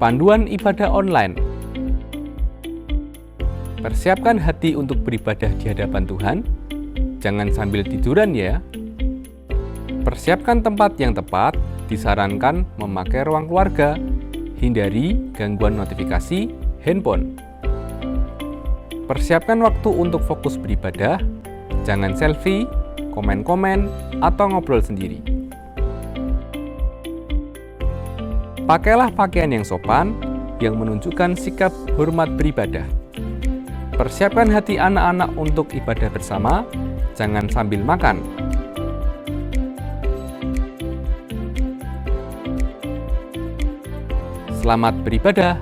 Panduan ibadah online. Persiapkan hati untuk beribadah di hadapan Tuhan. Jangan sambil tiduran ya. Persiapkan tempat yang tepat. Disarankan memakai ruang keluarga. Hindari gangguan notifikasi handphone. Persiapkan waktu untuk fokus beribadah. Jangan selfie, komen-komen, atau ngobrol sendiri. Pakailah pakaian yang sopan, yang menunjukkan sikap hormat beribadah. Persiapkan hati anak-anak untuk ibadah bersama, jangan sambil makan. Selamat beribadah.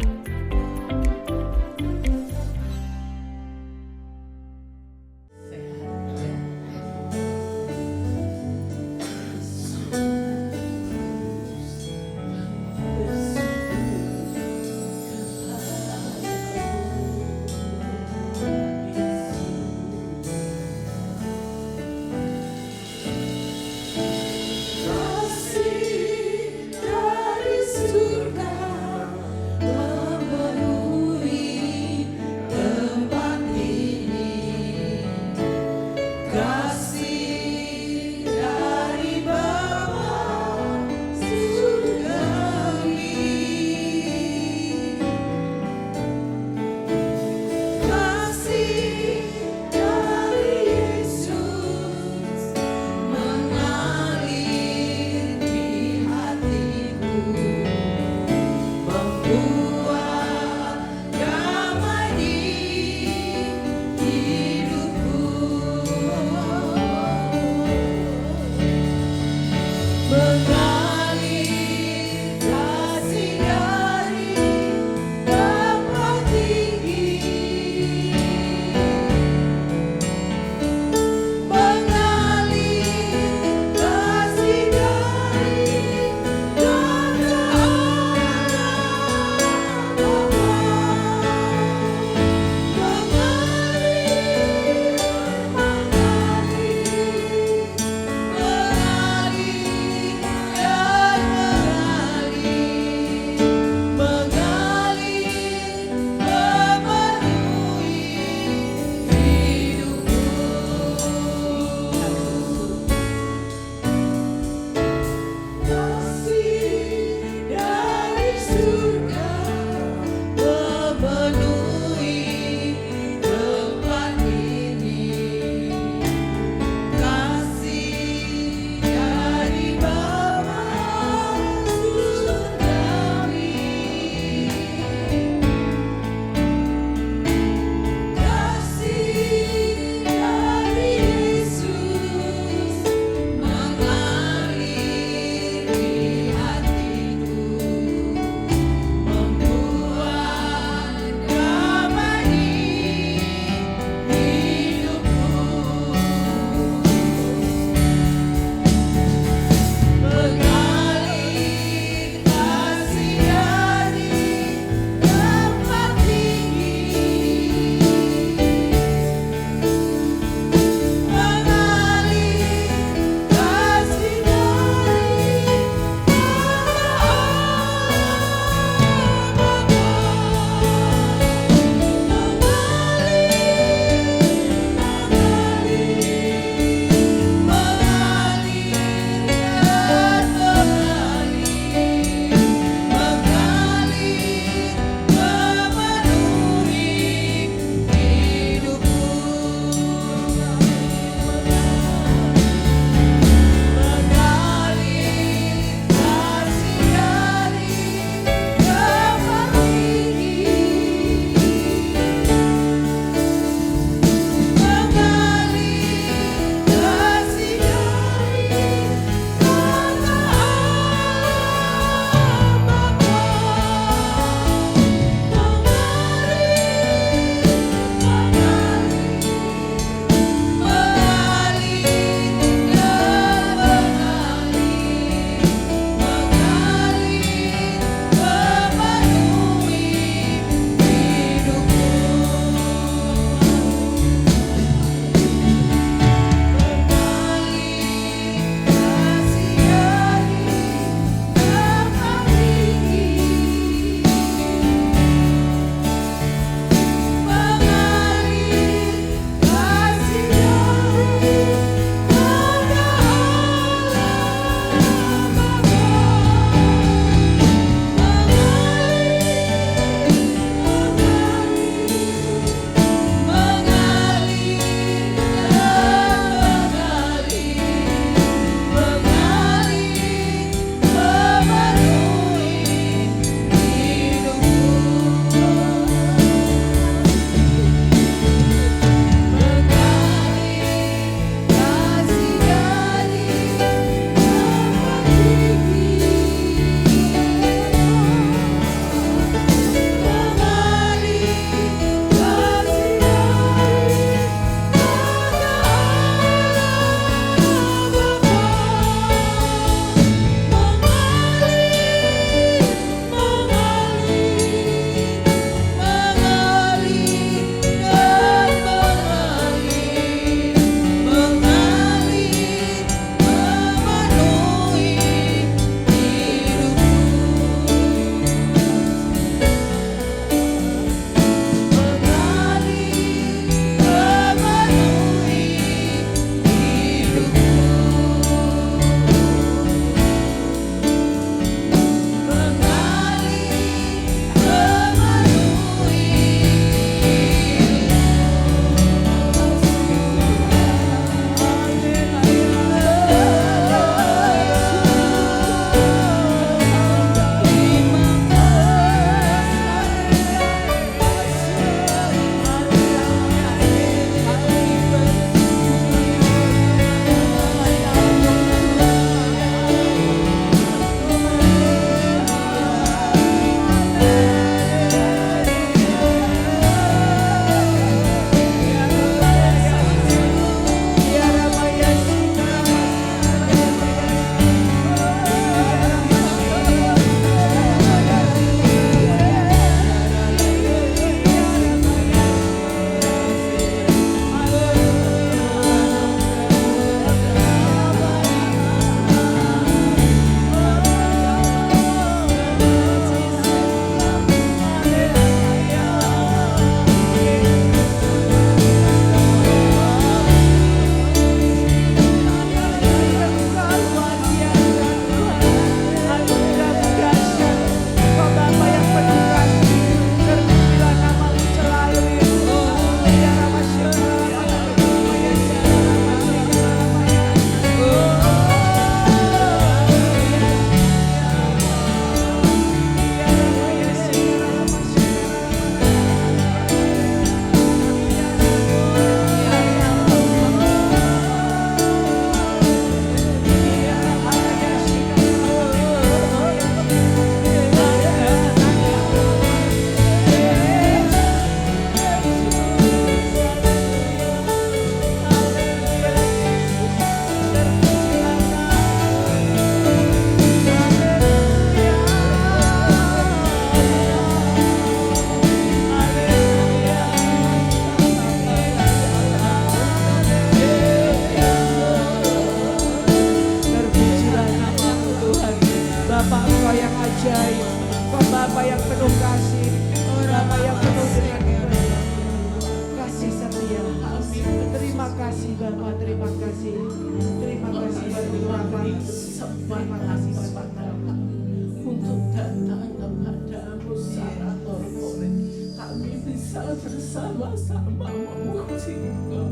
semangat kepada kami untuk datang kepadamu secara korporat. Kami bisa bersama-sama memuji Engkau.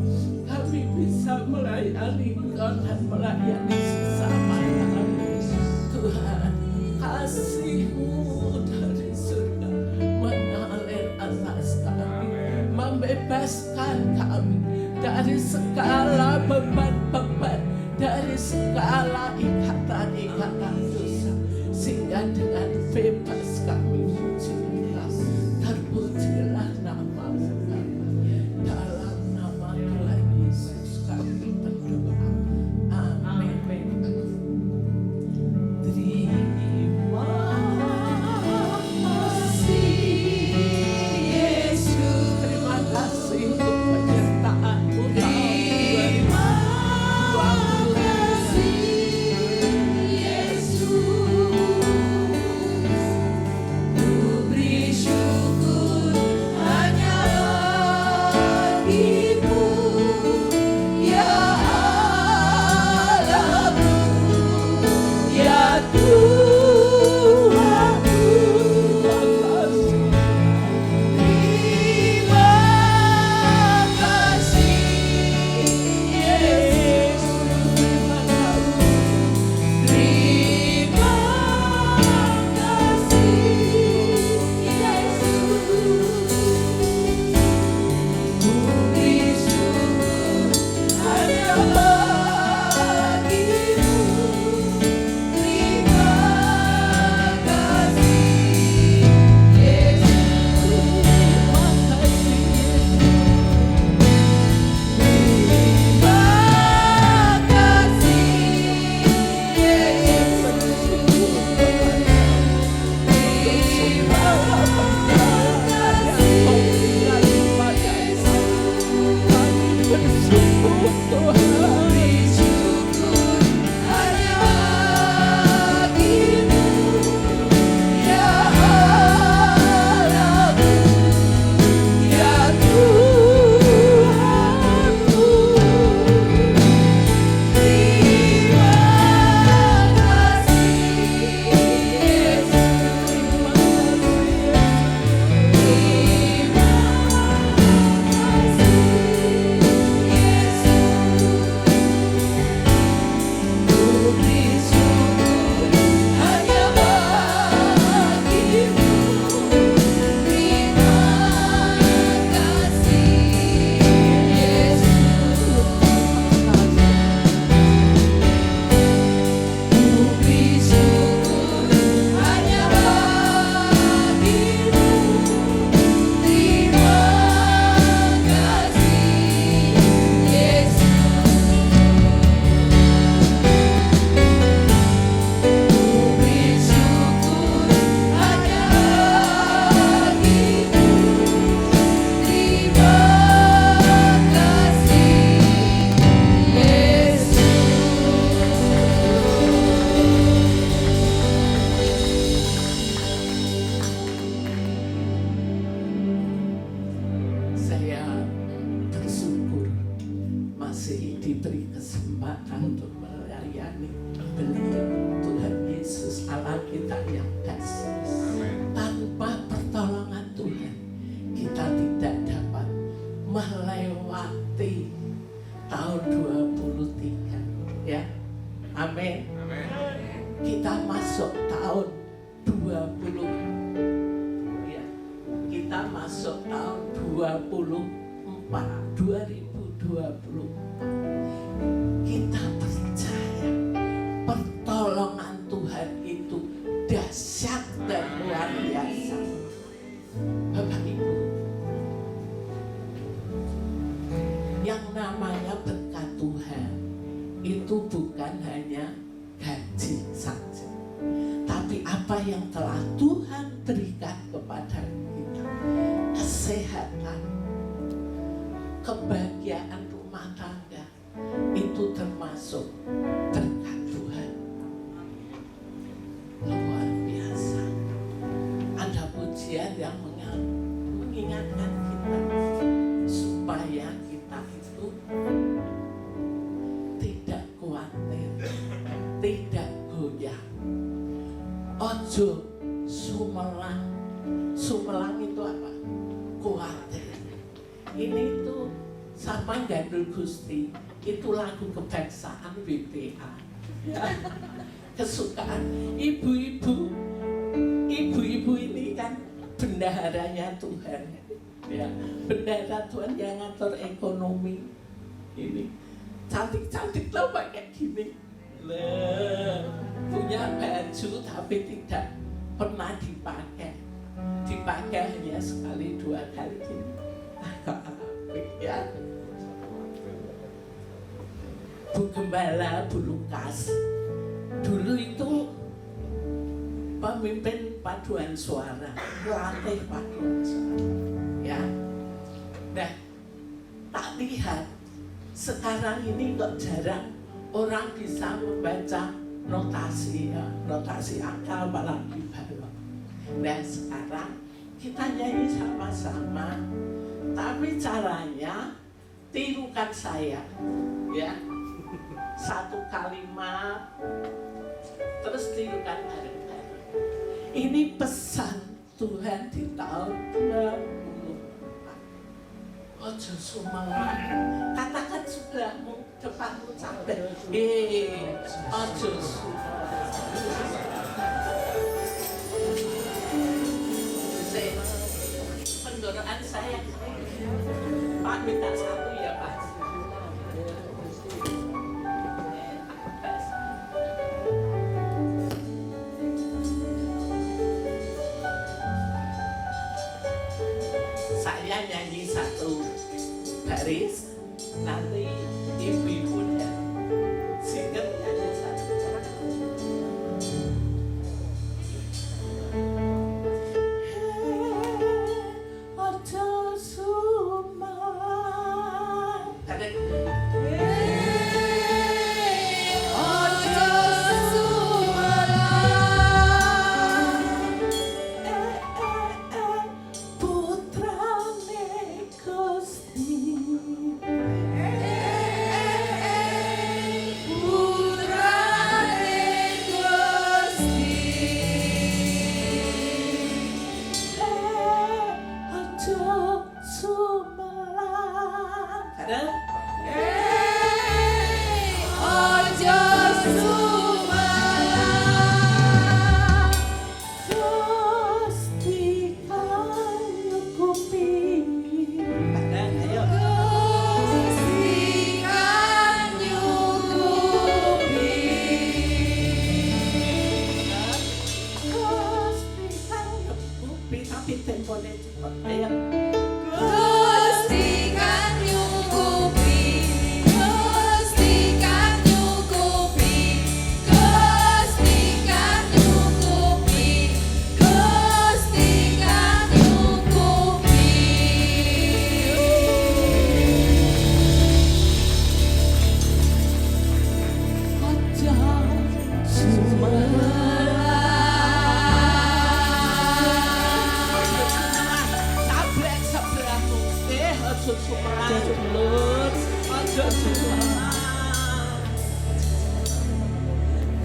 Kami bisa melayani Engkau dan melayani sesama kami. Tuhan, kasih-Mu dari surga mengalir atas kami, membebaskan kami dari segala beban-beban, dari segala ikatan-ikatan dosa, sehingga dengan bebas kami muji Engkau. Terpujilah nama-Mu Bapa. Dalam nama Tuhan Yesus kami berdoa. Amin. Terima kasih Yesus. Terima kasih untuk penyertaan-Mu tahun 23 ya. Amin. Kita masuk tahun 20 ya. Kita masuk tahun 2024. Kita percaya pertolongan Tuhan itu dahsyat dan luar biasa. Bapak Ibu, yang namanya berkat Tuhan itu bukan hanya gaji saja, tapi apa yang telah Tuhan berikan kepada kita, kesehatan, kebahagiaan rumah tangga, itu termasuk berkat Tuhan. Luar biasa. Ada pujian yang mengingatkan kita supaya kita itu tidak khawatir, tidak goyah, ojo sumelang. Sumelang itu apa? Kuatir. Ini tuh sama Gandul Gusti. Itu lagu kebangsaan BPA. Ya. Kesukaan ibu-ibu. Ibu-ibu ini kan bendaharanya Tuhan. Ya, bendahara Tuhan yang ngatur ekonomi. Ini cantik-cantik loh kayak gini. Punya baju tapi tidak pernah dipakai. Dipakai hanya sekali 2 kali gini. Ya. Bu Gembala, Bu Lukas dulu itu pemimpin paduan suara, pelatih paduan suara. Ya. Nah, tak lihat sekarang ini kok jarang orang bisa membaca notasi ya, notasi angka apalagi balok. Nah sekarang kita nyanyi sama-sama, tapi caranya tirukan saya, ya. 1 kalimat, terus tirukan bareng-bareng. Ini pesan Tuhan di tahun 2024. Ojo sumelang, katakan sebelahmu, depanmu capek. Ojo sumelang. Penggorokan saya, Pak minta 1 ya Pak. Saya nyanyi 1 baris, nanti ibu-ibu dan singer nyanyi 1. Ojo sumelang.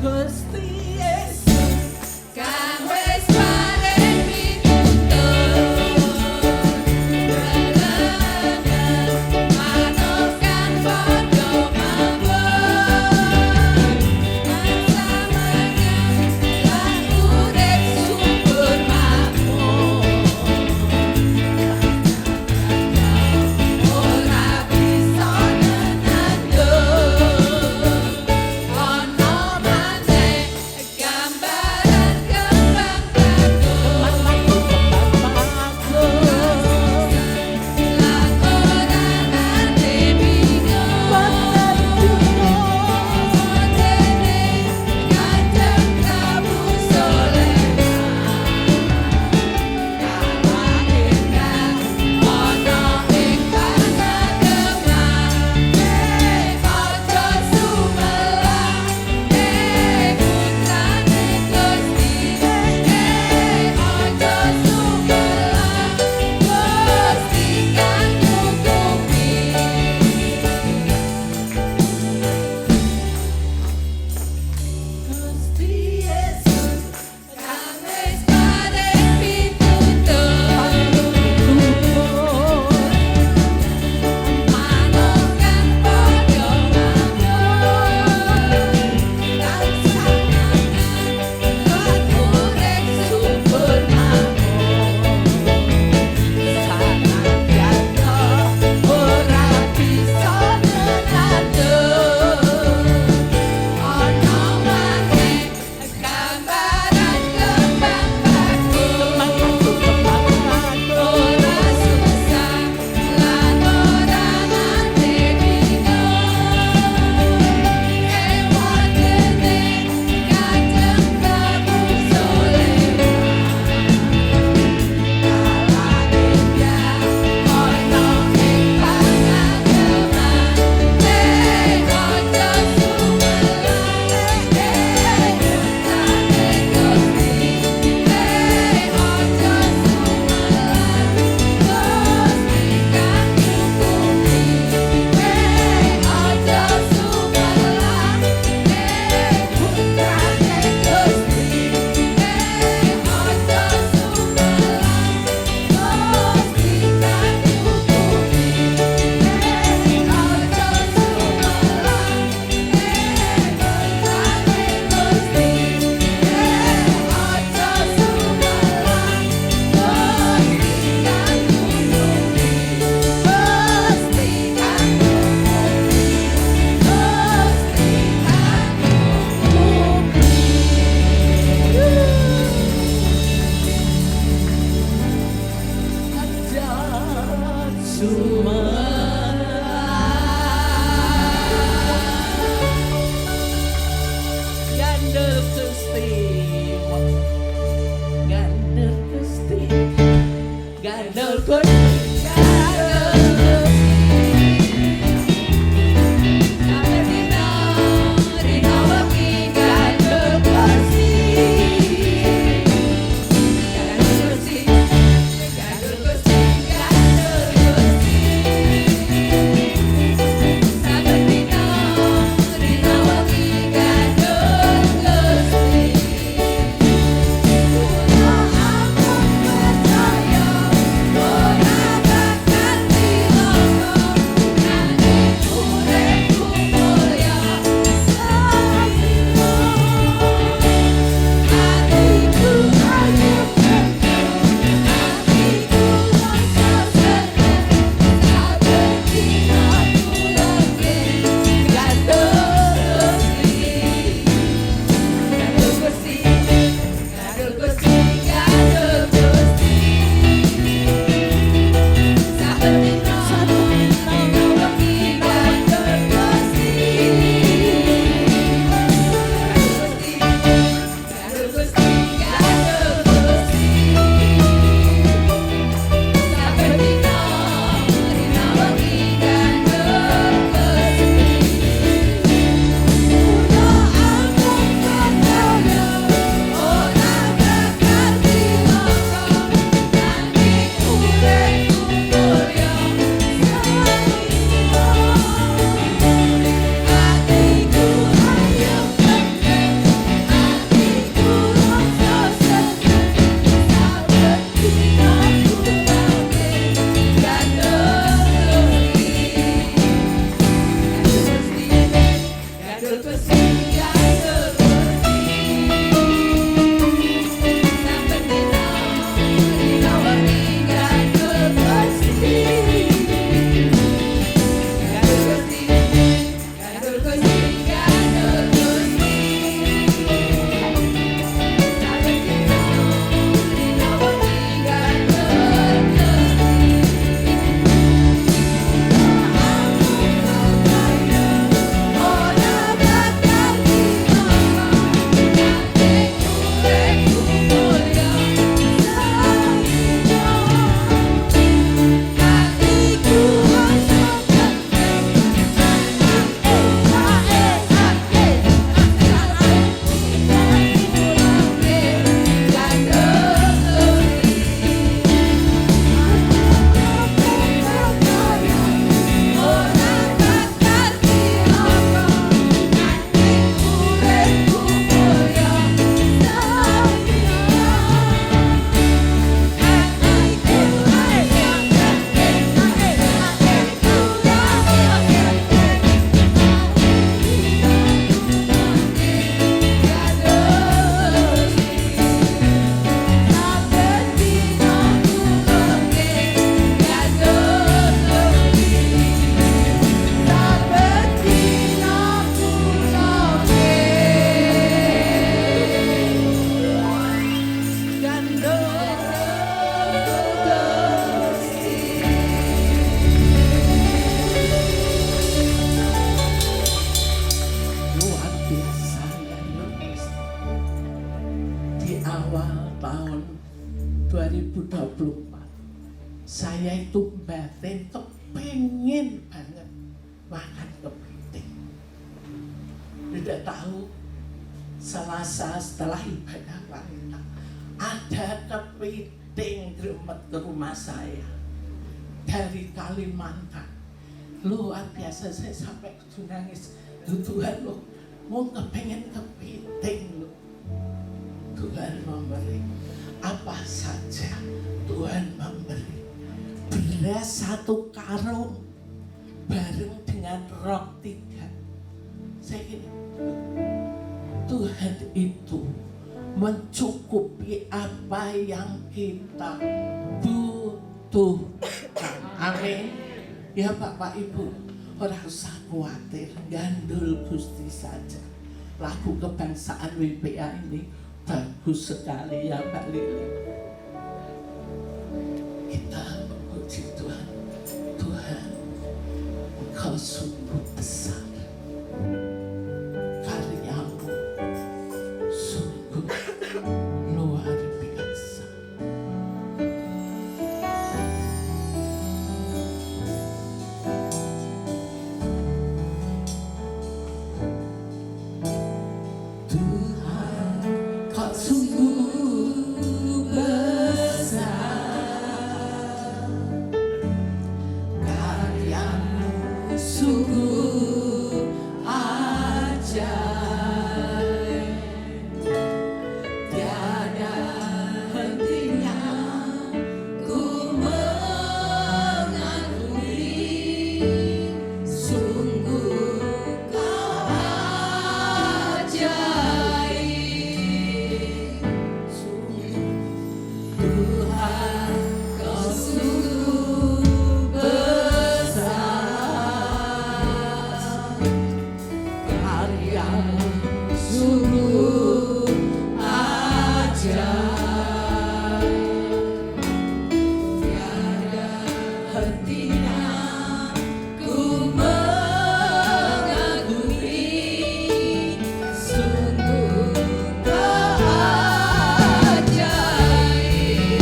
Gusti Yesus kang wis paring pitutur, manut kang padha mawon, samengen lan urip subur makmur, ora bisa nenandung ana maneh tahun 2024 saya itu batin kepengen banget makan kepiting. Tidak tahu Selasa setelah ibadah wanita ada kepiting gremet ke rumah saya dari Kalimantan. Luar biasa, saya sampai nangis. Tuhan lo mau kepengen kepiting lo. Tuhan memberi apa saja, Tuhan memberi beras 1 karung bareng dengan roti 3. Saya gini, Tuhan itu mencukupi apa yang kita butuhkan. Amin. Ya Bapak Ibu, orang usah khawatir, gandul Gusti saja. Lagu kebangsaan WPA ini bagus sekali ya Mbak Lili. Kita memuji Tuhan. Tuhan, Engkau sungguh besar. Karyamu sungguh luar biasa. Tuhan, Kau sungguh besar. Karyamu sungguh ajaib. Tiada hentinya ku mengagumi. Sungguh Kau ajaib. Tuhan, Kau sungguh besar. Karyamu sungguh ajaib. Tiada hentinya ku mengagumi. Sungguh Kau ajaib.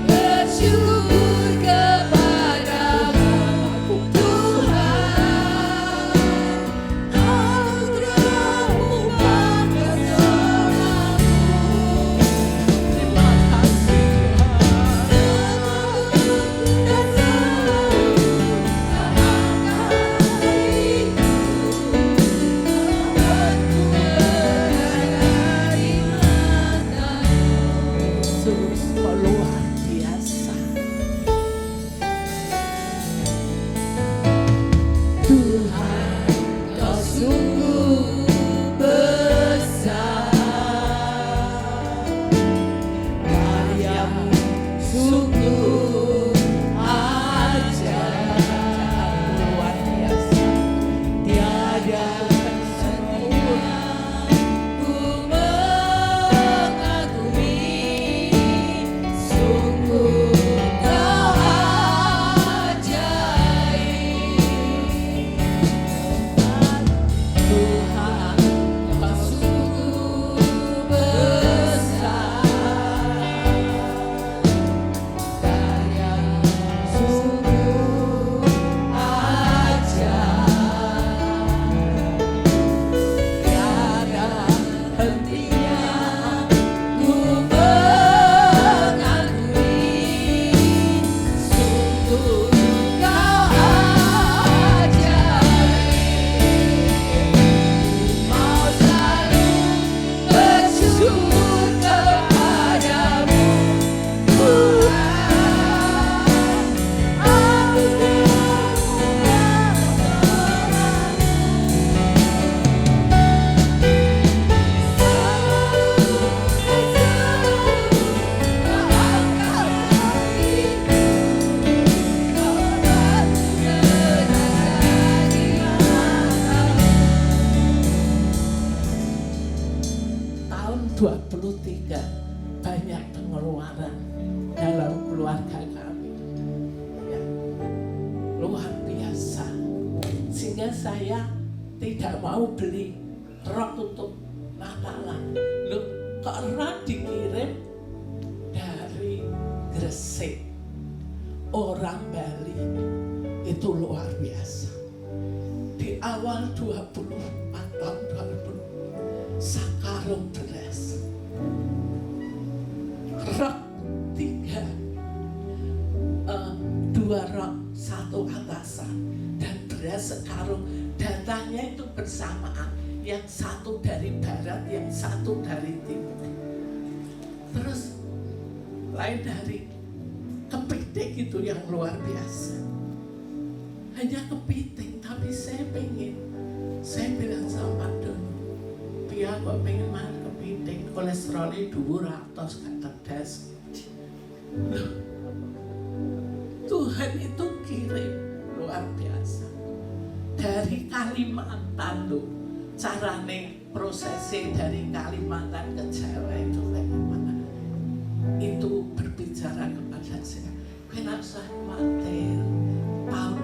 Bersyukur kepadamu Tuhan. kebenaran dalam keluarga kami. Ya, luar biasa. Sehingga saya tidak mau beli rok untuk Natalan. Loh, kok rok dikirim dari Gresik, orang Bali. Itu luar biasa. Di awal 24 tahun 2000, sakarung beras, rok 3, 2 rok, 1 atasan, dan beras sekarung. Datanya itu bersamaan, yang satu dari barat, yang satu dari timur. Terus lain dari kepiting itu yang luar biasa. Hanya kepiting, tapi saya bilang sama Pak Dono, dia kok pengen makan kepiting, kolesterolnya dhuwur atos gak tetes. Tuhan itu kirim luar biasa dari Kalimantan loh. Carane prosesnya dari Kalimantan ke Jawa itu kayak gimana? Itu berbicara kepada saya, kenapa usah khawatir, tahun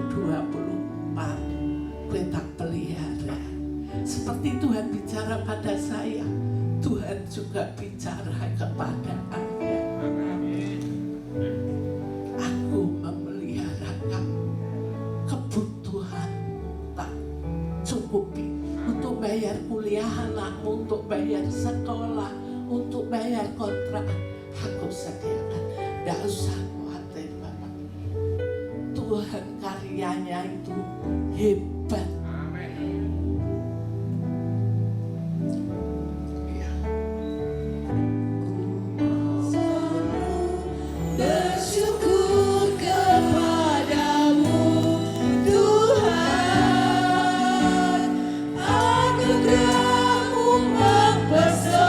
24 gue tak pelihara. Seperti Tuhan bicara pada saya, Tuhan juga bicara kepada Anda. Aku memelihara kamu, kebutuhan tak cukupi untuk bayar kuliah anakmu, untuk bayar sekolah, untuk bayar kontrak. Aku sediakan, tidak usah khawatir Bapak. Tuhan karyanya itu hebat. Ya. Bersyukur kepadamu Tuhan, anugerah-Mu mempesonaku,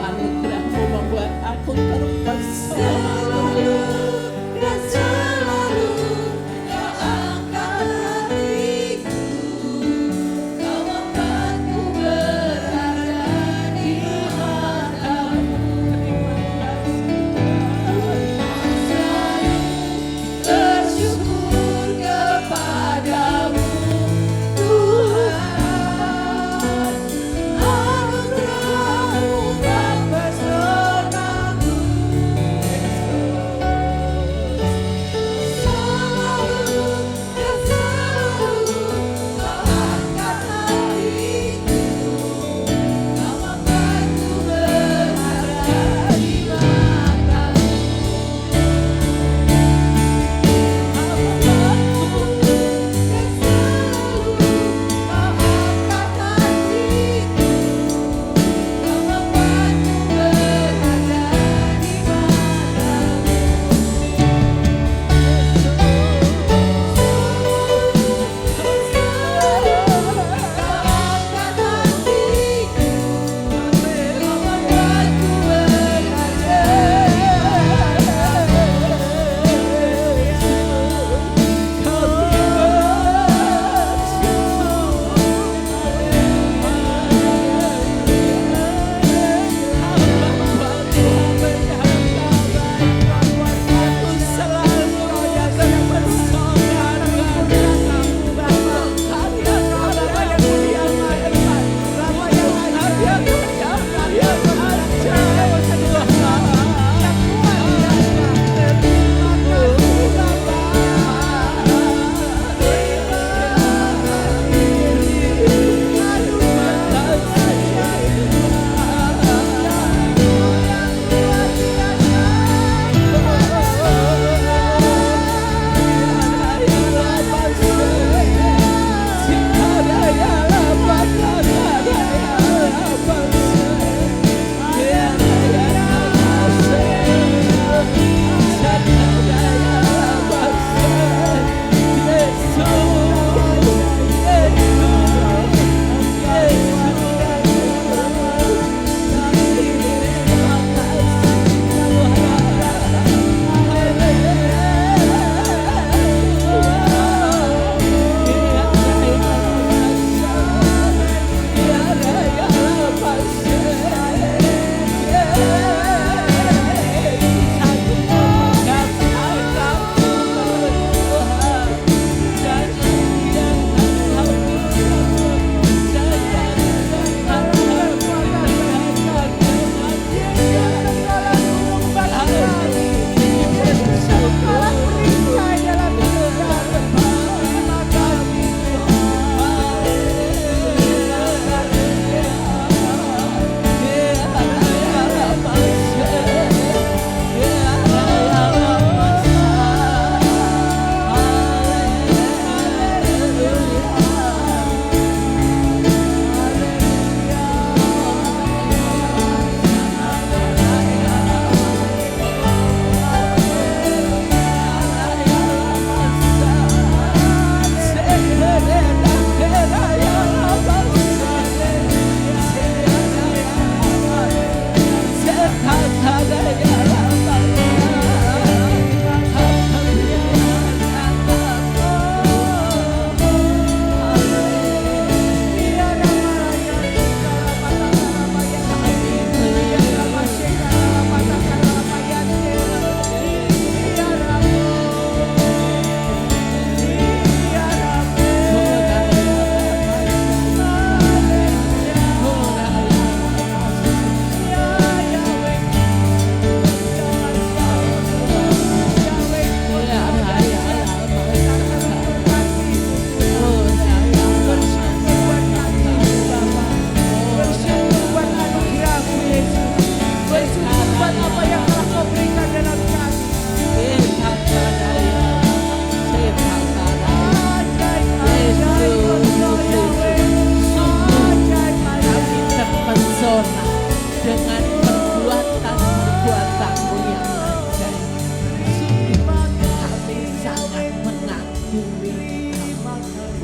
Anugerah-Mu membuat aku terpesona. selalu dan selalu Kau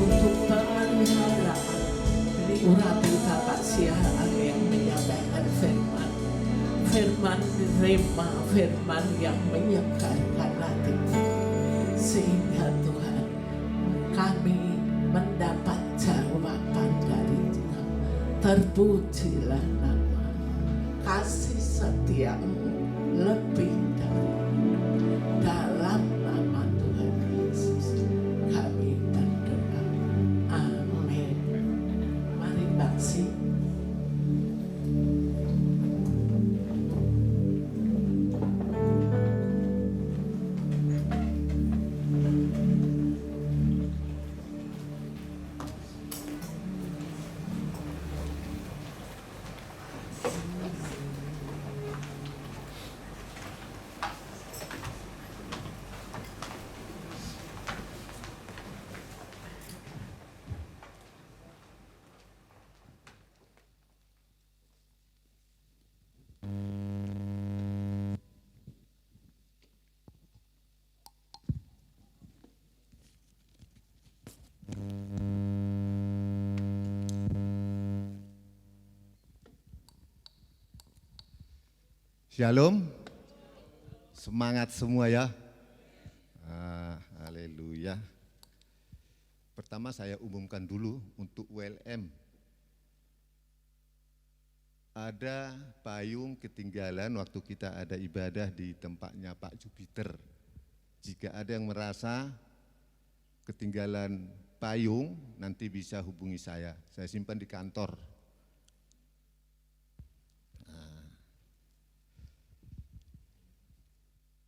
untuk pemeliharaan urapi Bapak siaran yang menyampaikan firman, firman rema, firman yang menyegarkan hati, sehingga Tuhan kami mendapat jawaban dari Tuhan. Terpujilah nama kasih setiamu lebih dari dalam nama Tuhan Yesus kami berdoa. Amin. Mari bangsi. Shalom, semangat semua ya. Haleluya. Pertama saya umumkan dulu untuk WLM. Ada payung ketinggalan waktu kita ada ibadah di tempatnya Pak Jupiter. Jika ada yang merasa ketinggalan payung, nanti bisa hubungi saya simpan di kantor.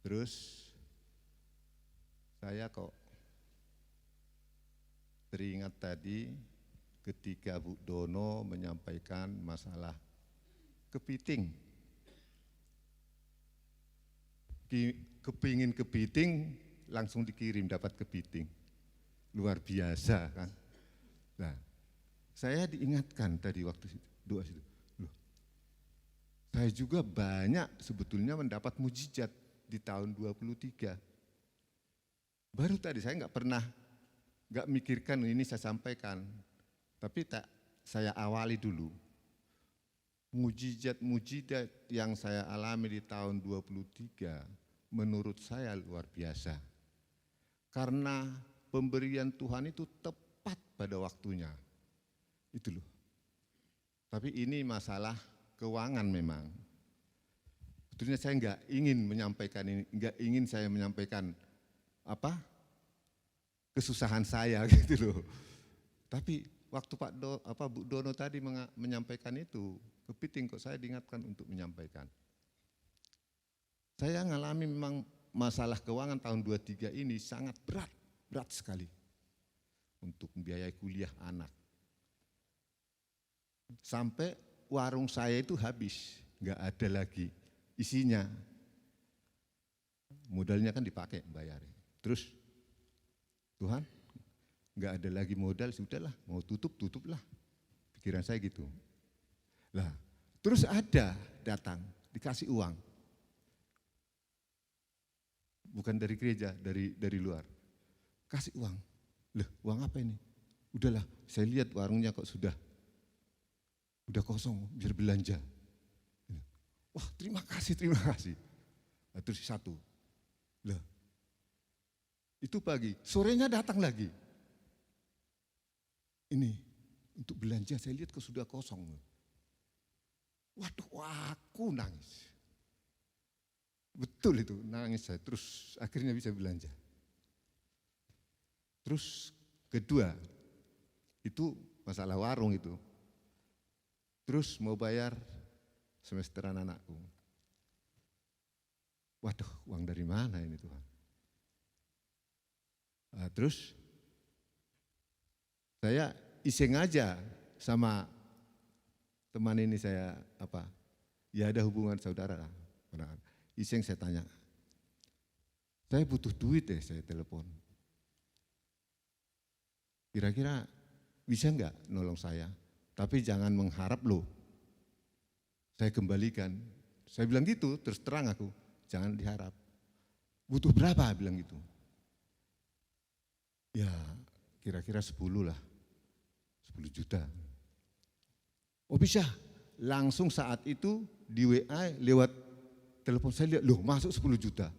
Terus saya kok teringat tadi ketika Bu Dono menyampaikan masalah kepiting. Kepingin kepiting langsung dikirim dapat kepiting. Luar biasa kan. Nah, saya diingatkan tadi waktu doa situ. Loh, saya juga banyak sebetulnya mendapat mujizat di tahun 23. Baru tadi saya nggak mikirkan ini saya sampaikan, tapi saya awali dulu. Mujizat yang saya alami di tahun 23 menurut saya luar biasa. Karena pemberian Tuhan itu tepat pada waktunya. Itu loh. Tapi ini masalah keuangan memang. Sebetulnya saya nggak ingin menyampaikan ini, nggak ingin saya menyampaikan kesusahan saya gitu loh. Tapi waktu Bu Dono tadi menyampaikan itu, kepiting kok saya diingatkan untuk menyampaikan. Saya ngalami memang masalah keuangan tahun 23 ini sangat berat sekali untuk membiayai kuliah anak. Sampai warung saya itu habis, nggak ada lagi isinya, modalnya kan dipakai bayarin. Terus Tuhan nggak ada lagi modal, sudahlah mau tutuplah, pikiran saya gitu. Lah terus ada datang dikasih uang, bukan dari gereja, dari luar, kasih uang. Loh, uang apa ini? Udahlah, saya lihat warungnya kok sudah kosong, biar belanja. Wah, terima kasih. Nah, terus satu. Lah, itu pagi, sorenya datang lagi. Ini untuk belanja saya lihat kok sudah kosong. Waduh, aku nangis. Betul itu, nangis saya. Terus akhirnya bisa belanja. Terus kedua, itu masalah warung itu. Terus mau bayar semesteran anakku. Waduh, uang dari mana ini Tuhan? Nah, terus saya iseng aja sama teman ini saya ya ada hubungan saudara lah. Iseng saya tanya, saya butuh duit saya telepon. Kira-kira bisa enggak nolong saya? Tapi jangan mengharap loh. Saya kembalikan, saya bilang gitu, terus terang aku, jangan diharap. Butuh berapa? Bilang gitu. Ya kira-kira 10 lah, 10 juta. Oh bisa, langsung saat itu di WA lewat telepon saya lihat, loh masuk 10 juta.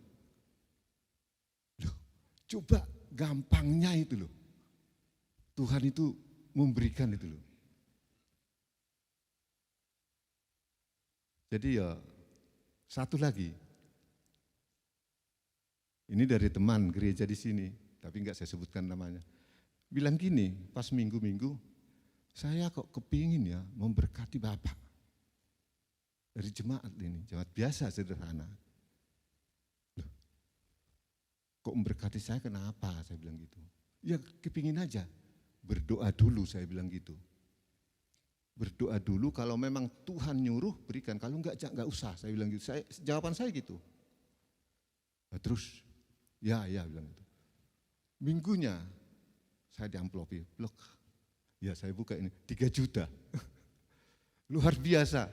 Loh, coba gampangnya itu loh. Tuhan itu memberikan itu loh. Jadi ya satu lagi, ini dari teman gereja di sini, tapi enggak saya sebutkan namanya. Bilang gini, pas minggu-minggu, saya kok kepingin ya memberkati Bapak. Dari jemaat ini, jemaat biasa sederhana. Loh, kok memberkati saya kenapa? Saya bilang gitu. Ya kepingin aja, berdoa dulu saya bilang gitu. Berdoa dulu, kalau memang Tuhan nyuruh berikan, kalau enggak usah, saya bilang gitu. Jawaban saya gitu. Nah, terus, ya bilang gitu. Minggunya saya diamplopi, blok. Ya saya buka ini, 3 juta. Luar biasa.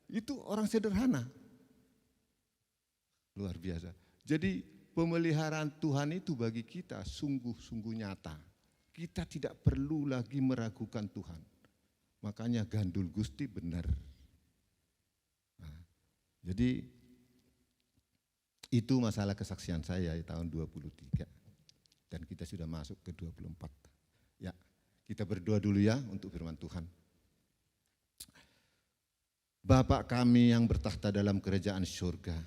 Itu orang sederhana. Luar biasa. Jadi pemeliharaan Tuhan itu bagi kita sungguh-sungguh nyata. Kita tidak perlu lagi meragukan Tuhan. Makanya gandul Gusti benar. Nah, jadi itu masalah kesaksian saya di tahun 23. Dan kita sudah masuk ke 24. Ya, kita berdoa dulu ya untuk firman Tuhan. Bapa kami yang bertahta dalam kerajaan surga,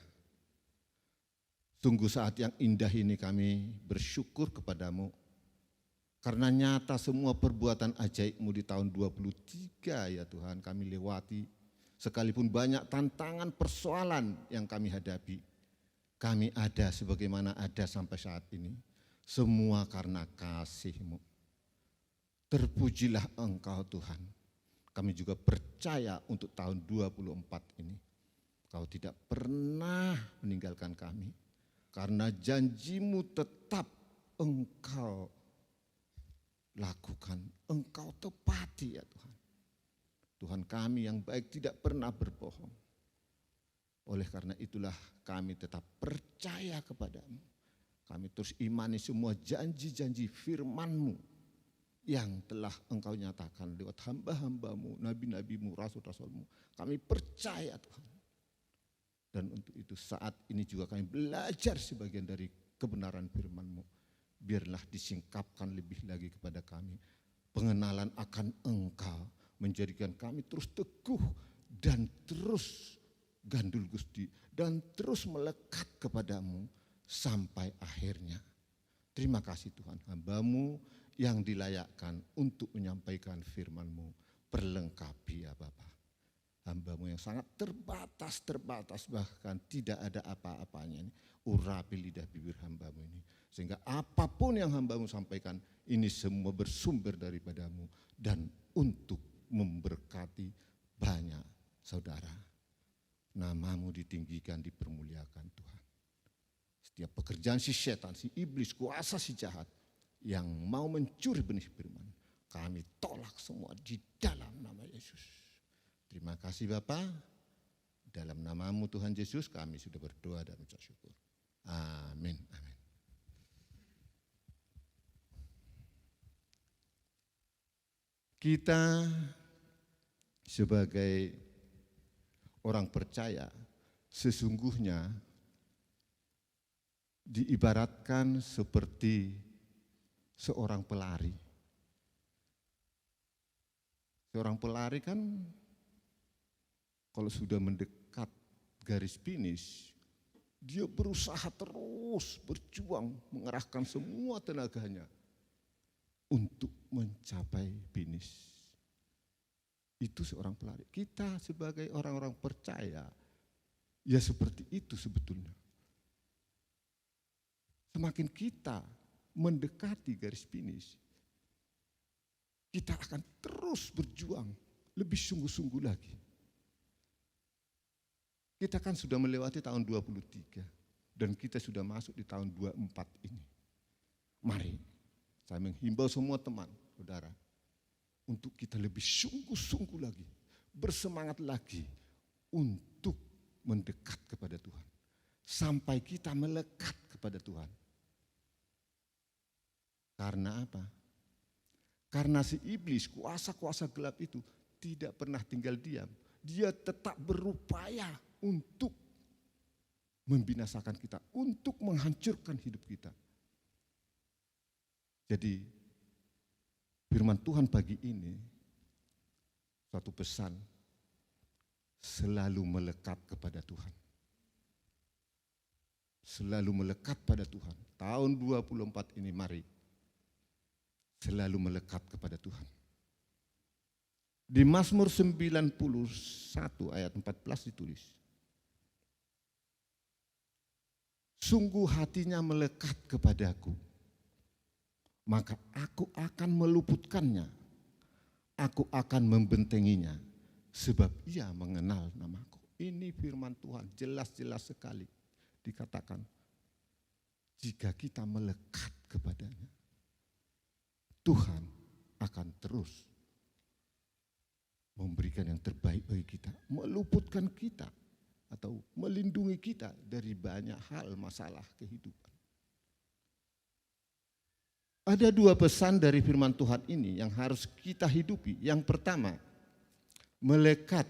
sungguh saat yang indah ini kami bersyukur kepadamu, karena nyata semua perbuatan ajaib-Mu di tahun 23 ya Tuhan kami lewati, sekalipun banyak tantangan persoalan yang kami hadapi, kami ada sebagaimana ada sampai saat ini, semua karena kasih-Mu. Terpujilah Engkau Tuhan. Kami juga percaya untuk tahun 24 ini, Kau tidak pernah meninggalkan kami, karena janji-Mu tetap Engkau lakukan, Engkau tepati ya Tuhan. Tuhan kami yang baik tidak pernah berbohong. Oleh karena itulah kami tetap percaya kepadamu. Kami terus imani semua janji-janji firman-Mu yang telah Engkau nyatakan lewat hamba-hambamu, nabi-nabimu, rasul-rasulmu. Kami percaya Tuhan. Dan untuk itu saat ini juga kami belajar sebagian dari kebenaran firman-Mu. Biarlah disingkapkan lebih lagi kepada kami. Pengenalan akan Engkau menjadikan kami terus teguh dan terus gandul Gusti. Dan terus melekat kepadamu sampai akhirnya. Terima kasih Tuhan, hamba-Mu yang dilayakkan untuk menyampaikan firman-Mu. Perlengkapi ya Bapa. Hamba-Mu yang sangat terbatas bahkan tidak ada apa-apanya ini. Urapi lidah bibir hamba-Mu ini. Sehingga apapun yang hamba-Mu sampaikan ini semua bersumber daripada-Mu. Dan untuk memberkati banyak saudara. Nama-Mu ditinggikan, dipermuliakan Tuhan. Setiap pekerjaan si setan, si iblis, kuasa si jahat yang mau mencuri benih firman, kami tolak semua di dalam nama Yesus. Terima kasih Bapa. Dalam nama-Mu Tuhan Yesus kami sudah berdoa dan mengucap syukur. Amin. Amin. Kita sebagai orang percaya sesungguhnya diibaratkan seperti seorang pelari. Seorang pelari kan kalau sudah mendekat garis finish, dia berusaha terus berjuang mengerahkan semua tenaganya untuk mencapai finish. Itu seorang pelari. Kita sebagai orang-orang percaya, ya seperti itu sebetulnya. Semakin kita mendekati garis finish, kita akan terus berjuang lebih sungguh-sungguh lagi. Kita kan sudah melewati tahun 23 dan kita sudah masuk di tahun 24 ini. Mari, saya menghimbau semua teman, saudara, untuk kita lebih sungguh-sungguh lagi, bersemangat lagi untuk mendekat kepada Tuhan. Sampai kita melekat kepada Tuhan. Karena apa? Karena si iblis, kuasa-kuasa gelap itu tidak pernah tinggal diam. Dia tetap berupaya untuk membinasakan kita, untuk menghancurkan hidup kita. Jadi firman Tuhan pagi ini, suatu pesan, selalu melekat kepada Tuhan. Selalu melekat pada Tuhan. Tahun 24 ini mari selalu melekat kepada Tuhan. Di Mazmur 91 ayat 14 ditulis, sungguh hatinya melekat kepadaku, maka aku akan meluputkannya, aku akan membentenginya, sebab ia mengenal namaku. Ini firman Tuhan, jelas-jelas sekali dikatakan, jika kita melekat kepadanya, Tuhan akan terus memberikan yang terbaik bagi kita, meluputkan kita atau melindungi kita dari banyak hal masalah kehidupan. Ada dua pesan dari firman Tuhan ini yang harus kita hidupi. Yang pertama, melekat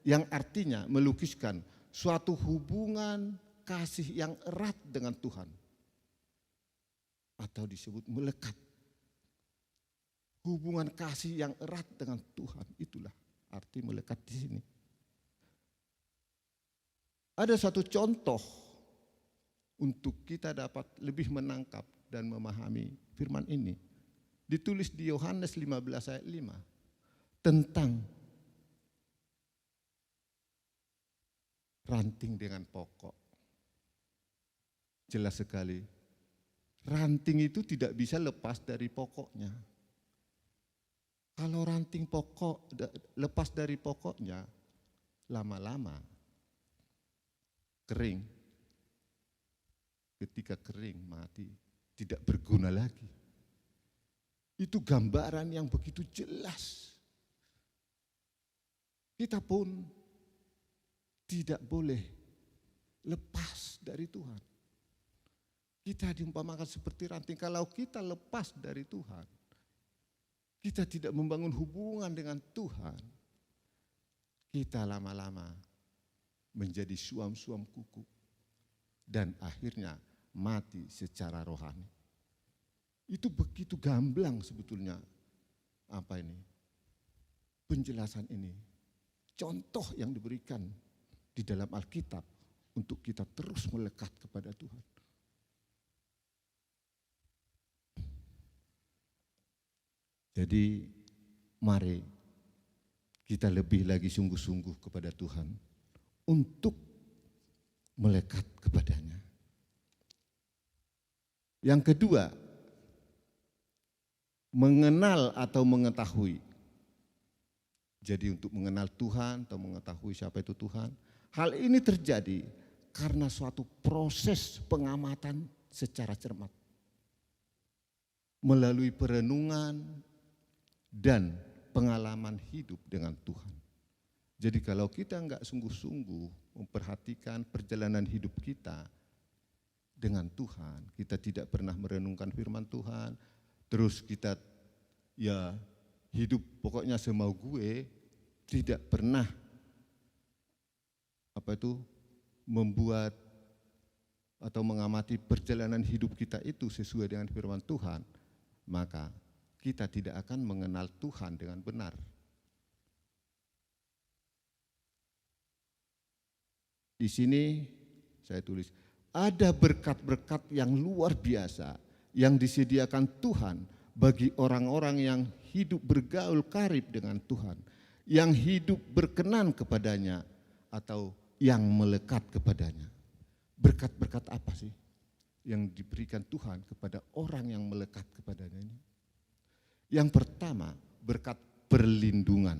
yang artinya melukiskan suatu hubungan kasih yang erat dengan Tuhan. Atau disebut melekat. Hubungan kasih yang erat dengan Tuhan, itulah arti melekat di sini. Ada satu contoh untuk kita dapat lebih menangkap dan memahami firman ini. Ditulis di Yohanes 15 ayat 5 tentang ranting dengan pokok. Jelas sekali, ranting itu tidak bisa lepas dari pokoknya. Kalau ranting pokok lepas dari pokoknya, lama-lama kering. Ketika kering mati, tidak berguna lagi. Itu gambaran yang begitu jelas. Kita pun tidak boleh lepas dari Tuhan. Kita diumpamakan seperti ranting, kalau kita lepas dari Tuhan, kita tidak membangun hubungan dengan Tuhan, kita lama-lama menjadi suam-suam kuku dan akhirnya mati secara rohani. Itu begitu gamblang sebetulnya penjelasan ini. Contoh yang diberikan di dalam Alkitab untuk kita terus melekat kepada Tuhan. Jadi mari kita lebih lagi sungguh-sungguh kepada Tuhan untuk melekat kepadanya. Yang kedua, mengenal atau mengetahui. Jadi untuk mengenal Tuhan atau mengetahui siapa itu Tuhan, hal ini terjadi karena suatu proses pengamatan secara cermat. Melalui perenungan dan pengalaman hidup dengan Tuhan. Jadi kalau kita enggak sungguh-sungguh memperhatikan perjalanan hidup kita dengan Tuhan, kita tidak pernah merenungkan firman Tuhan, terus kita hidup pokoknya semau gue, tidak pernah membuat atau mengamati perjalanan hidup kita itu sesuai dengan firman Tuhan, maka kita tidak akan mengenal Tuhan dengan benar. Di sini saya tulis, ada berkat-berkat yang luar biasa yang disediakan Tuhan bagi orang-orang yang hidup bergaul karib dengan Tuhan, yang hidup berkenan kepadanya atau yang melekat kepadanya. Berkat-berkat apa sih yang diberikan Tuhan kepada orang yang melekat kepadanya ini? Yang pertama, berkat perlindungan.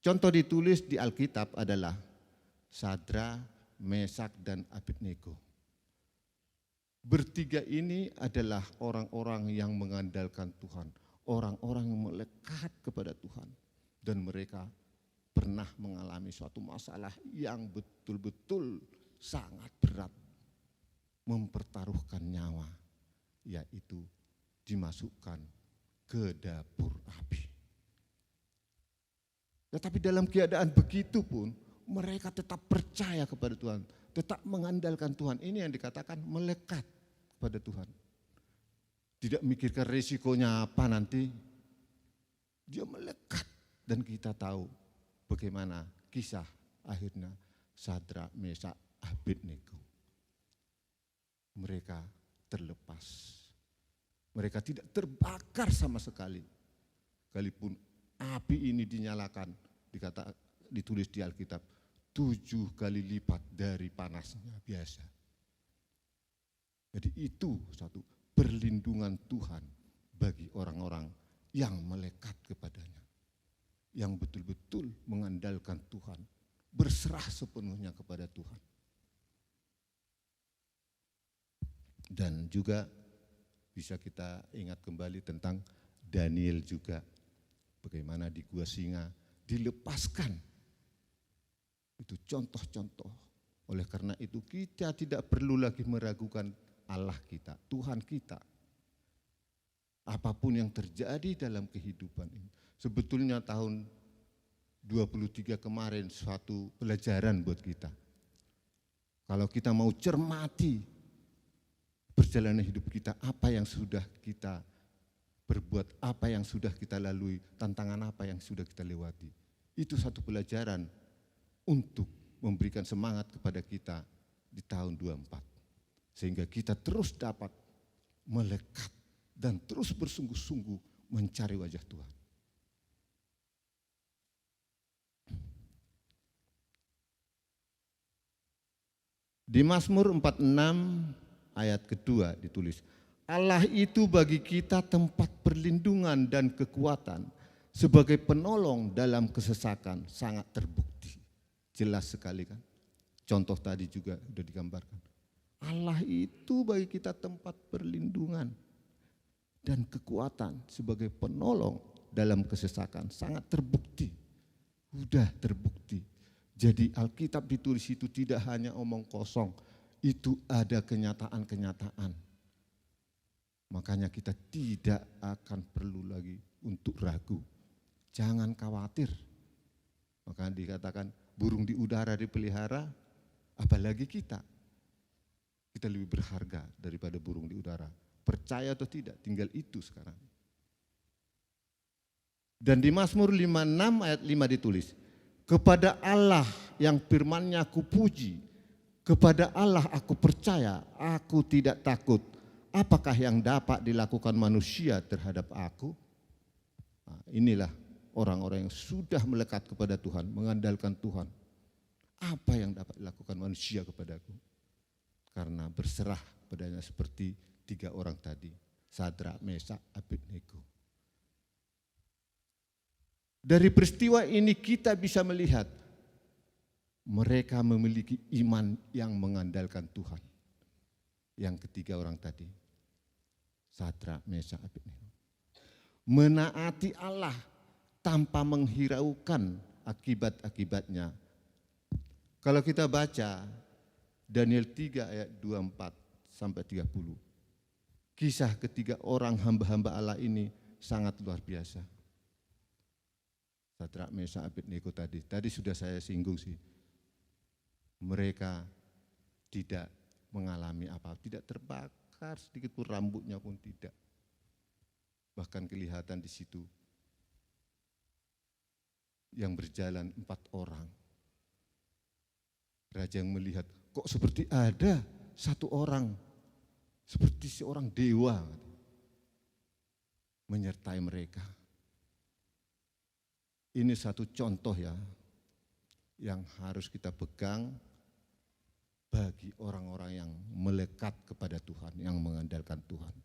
Contoh ditulis di Alkitab adalah Sadra, Mesak, dan Abednego. Bertiga ini adalah orang-orang yang mengandalkan Tuhan, orang-orang yang melekat kepada Tuhan, dan mereka pernah mengalami suatu masalah yang betul-betul sangat berat, mempertaruhkan nyawa, yaitu dimasukkan ke dapur api. Tetapi dalam keadaan begitu pun mereka tetap percaya kepada Tuhan, tetap mengandalkan Tuhan. Ini yang dikatakan melekat kepada Tuhan. Tidak mikirkan resikonya apa nanti. Dia melekat, dan kita tahu bagaimana kisah akhirnya Sadrak, Mesak, Abednego. Mereka terlepas. Mereka tidak terbakar sama sekali. Sekalipun api ini dinyalakan, ditulis di Alkitab, 7 kali lipat dari panasnya biasa. Jadi itu satu perlindungan Tuhan bagi orang-orang yang melekat kepadanya. Yang betul-betul mengandalkan Tuhan, berserah sepenuhnya kepada Tuhan. Dan juga bisa kita ingat kembali tentang Daniel juga. Bagaimana di gua singa dilepaskan. Itu contoh-contoh. Oleh karena itu kita tidak perlu lagi meragukan Allah kita, Tuhan kita. Apapun yang terjadi dalam kehidupan ini. Sebetulnya tahun 23 kemarin suatu pelajaran buat kita. Kalau kita mau cermati perjalanan hidup kita, apa yang sudah kita berbuat, apa yang sudah kita lalui, tantangan apa yang sudah kita lewati. Itu satu pelajaran untuk memberikan semangat kepada kita di tahun 24. Sehingga kita terus dapat melekat dan terus bersungguh-sungguh mencari wajah Tuhan. Di Mazmur 46 ayat kedua ditulis, Allah itu bagi kita tempat perlindungan dan kekuatan, sebagai penolong dalam kesesakan sangat terbukti. Jelas sekali kan? Contoh tadi juga sudah digambarkan. Allah itu bagi kita tempat perlindungan dan kekuatan sebagai penolong dalam kesesakan sangat terbukti. Sudah terbukti. Jadi Alkitab ditulis itu tidak hanya omong kosong, itu ada kenyataan-kenyataan. Makanya kita tidak akan perlu lagi untuk ragu. Jangan khawatir. Maka dikatakan burung di udara dipelihara, apalagi kita. Kita lebih berharga daripada burung di udara. Percaya atau tidak, tinggal itu sekarang. Dan di Mazmur 56 ayat 5 ditulis, kepada Allah yang firman-Nya aku puji, kepada Allah aku percaya, aku tidak takut. Apakah yang dapat dilakukan manusia terhadap aku? Nah, inilah orang-orang yang sudah melekat kepada Tuhan, mengandalkan Tuhan. Apa yang dapat dilakukan manusia kepadaku? Karena berserah padanya seperti 3 orang tadi, Sadrak, Mesak, Abednego. Dari peristiwa ini kita bisa melihat mereka memiliki iman yang mengandalkan Tuhan. Yang ketiga orang tadi, Sadrak, Mesak, Abednego. Menaati Allah tanpa menghiraukan akibat-akibatnya. Kalau kita baca Daniel 3 ayat 24 sampai 30. Kisah ketiga orang hamba-hamba Allah ini sangat luar biasa. Sadrak, Mesak, Abednego tadi sudah saya singgung sih. Mereka tidak mengalami apa, tidak terbakar sedikit pun, rambutnya pun tidak. Bahkan kelihatan di situ yang berjalan 4 orang. Raja yang melihat, kok seperti ada 1 orang, seperti seorang dewa menyertai mereka. Ini satu contoh ya, yang harus kita pegang bagi orang-orang yang melekat kepada Tuhan, yang mengandalkan Tuhan.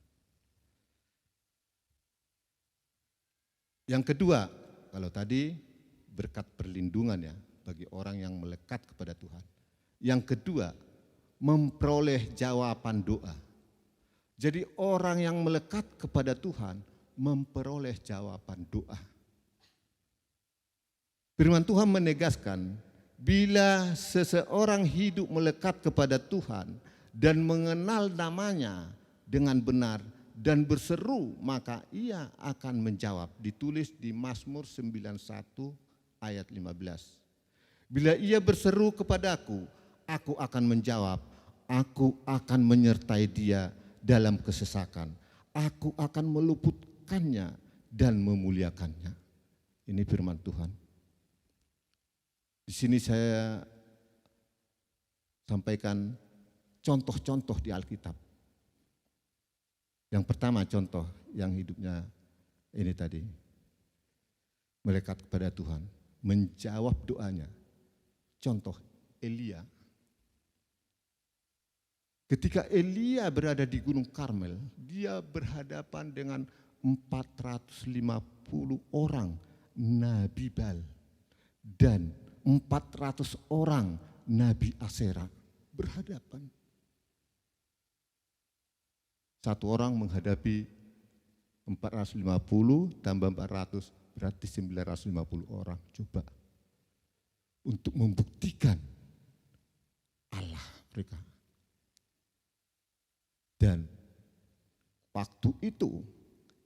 Yang kedua, kalau tadi berkat perlindungan ya, bagi orang yang melekat kepada Tuhan. Yang kedua, memperoleh jawaban doa. Jadi orang yang melekat kepada Tuhan memperoleh jawaban doa. Firman Tuhan menegaskan, bila seseorang hidup melekat kepada Tuhan dan mengenal namanya dengan benar, dan berseru, maka ia akan menjawab. Ditulis di Mazmur 91 ayat 15. Bila ia berseru kepadaku, aku akan menjawab, aku akan menyertai dia dalam kesesakan. Aku akan meluputkannya dan memuliakannya. Ini firman Tuhan. Di sini saya sampaikan contoh-contoh di Alkitab. Yang pertama contoh yang hidupnya ini tadi, melekat kepada Tuhan, menjawab doanya. Contoh Elia. Ketika Elia berada di Gunung Karmel, dia berhadapan dengan 450 orang Nabi Baal dan 400 orang Nabi Asyera berhadapan. Satu orang menghadapi 450 tambah 400 berarti 950 orang. Coba untuk membuktikan Allah mereka. Dan waktu itu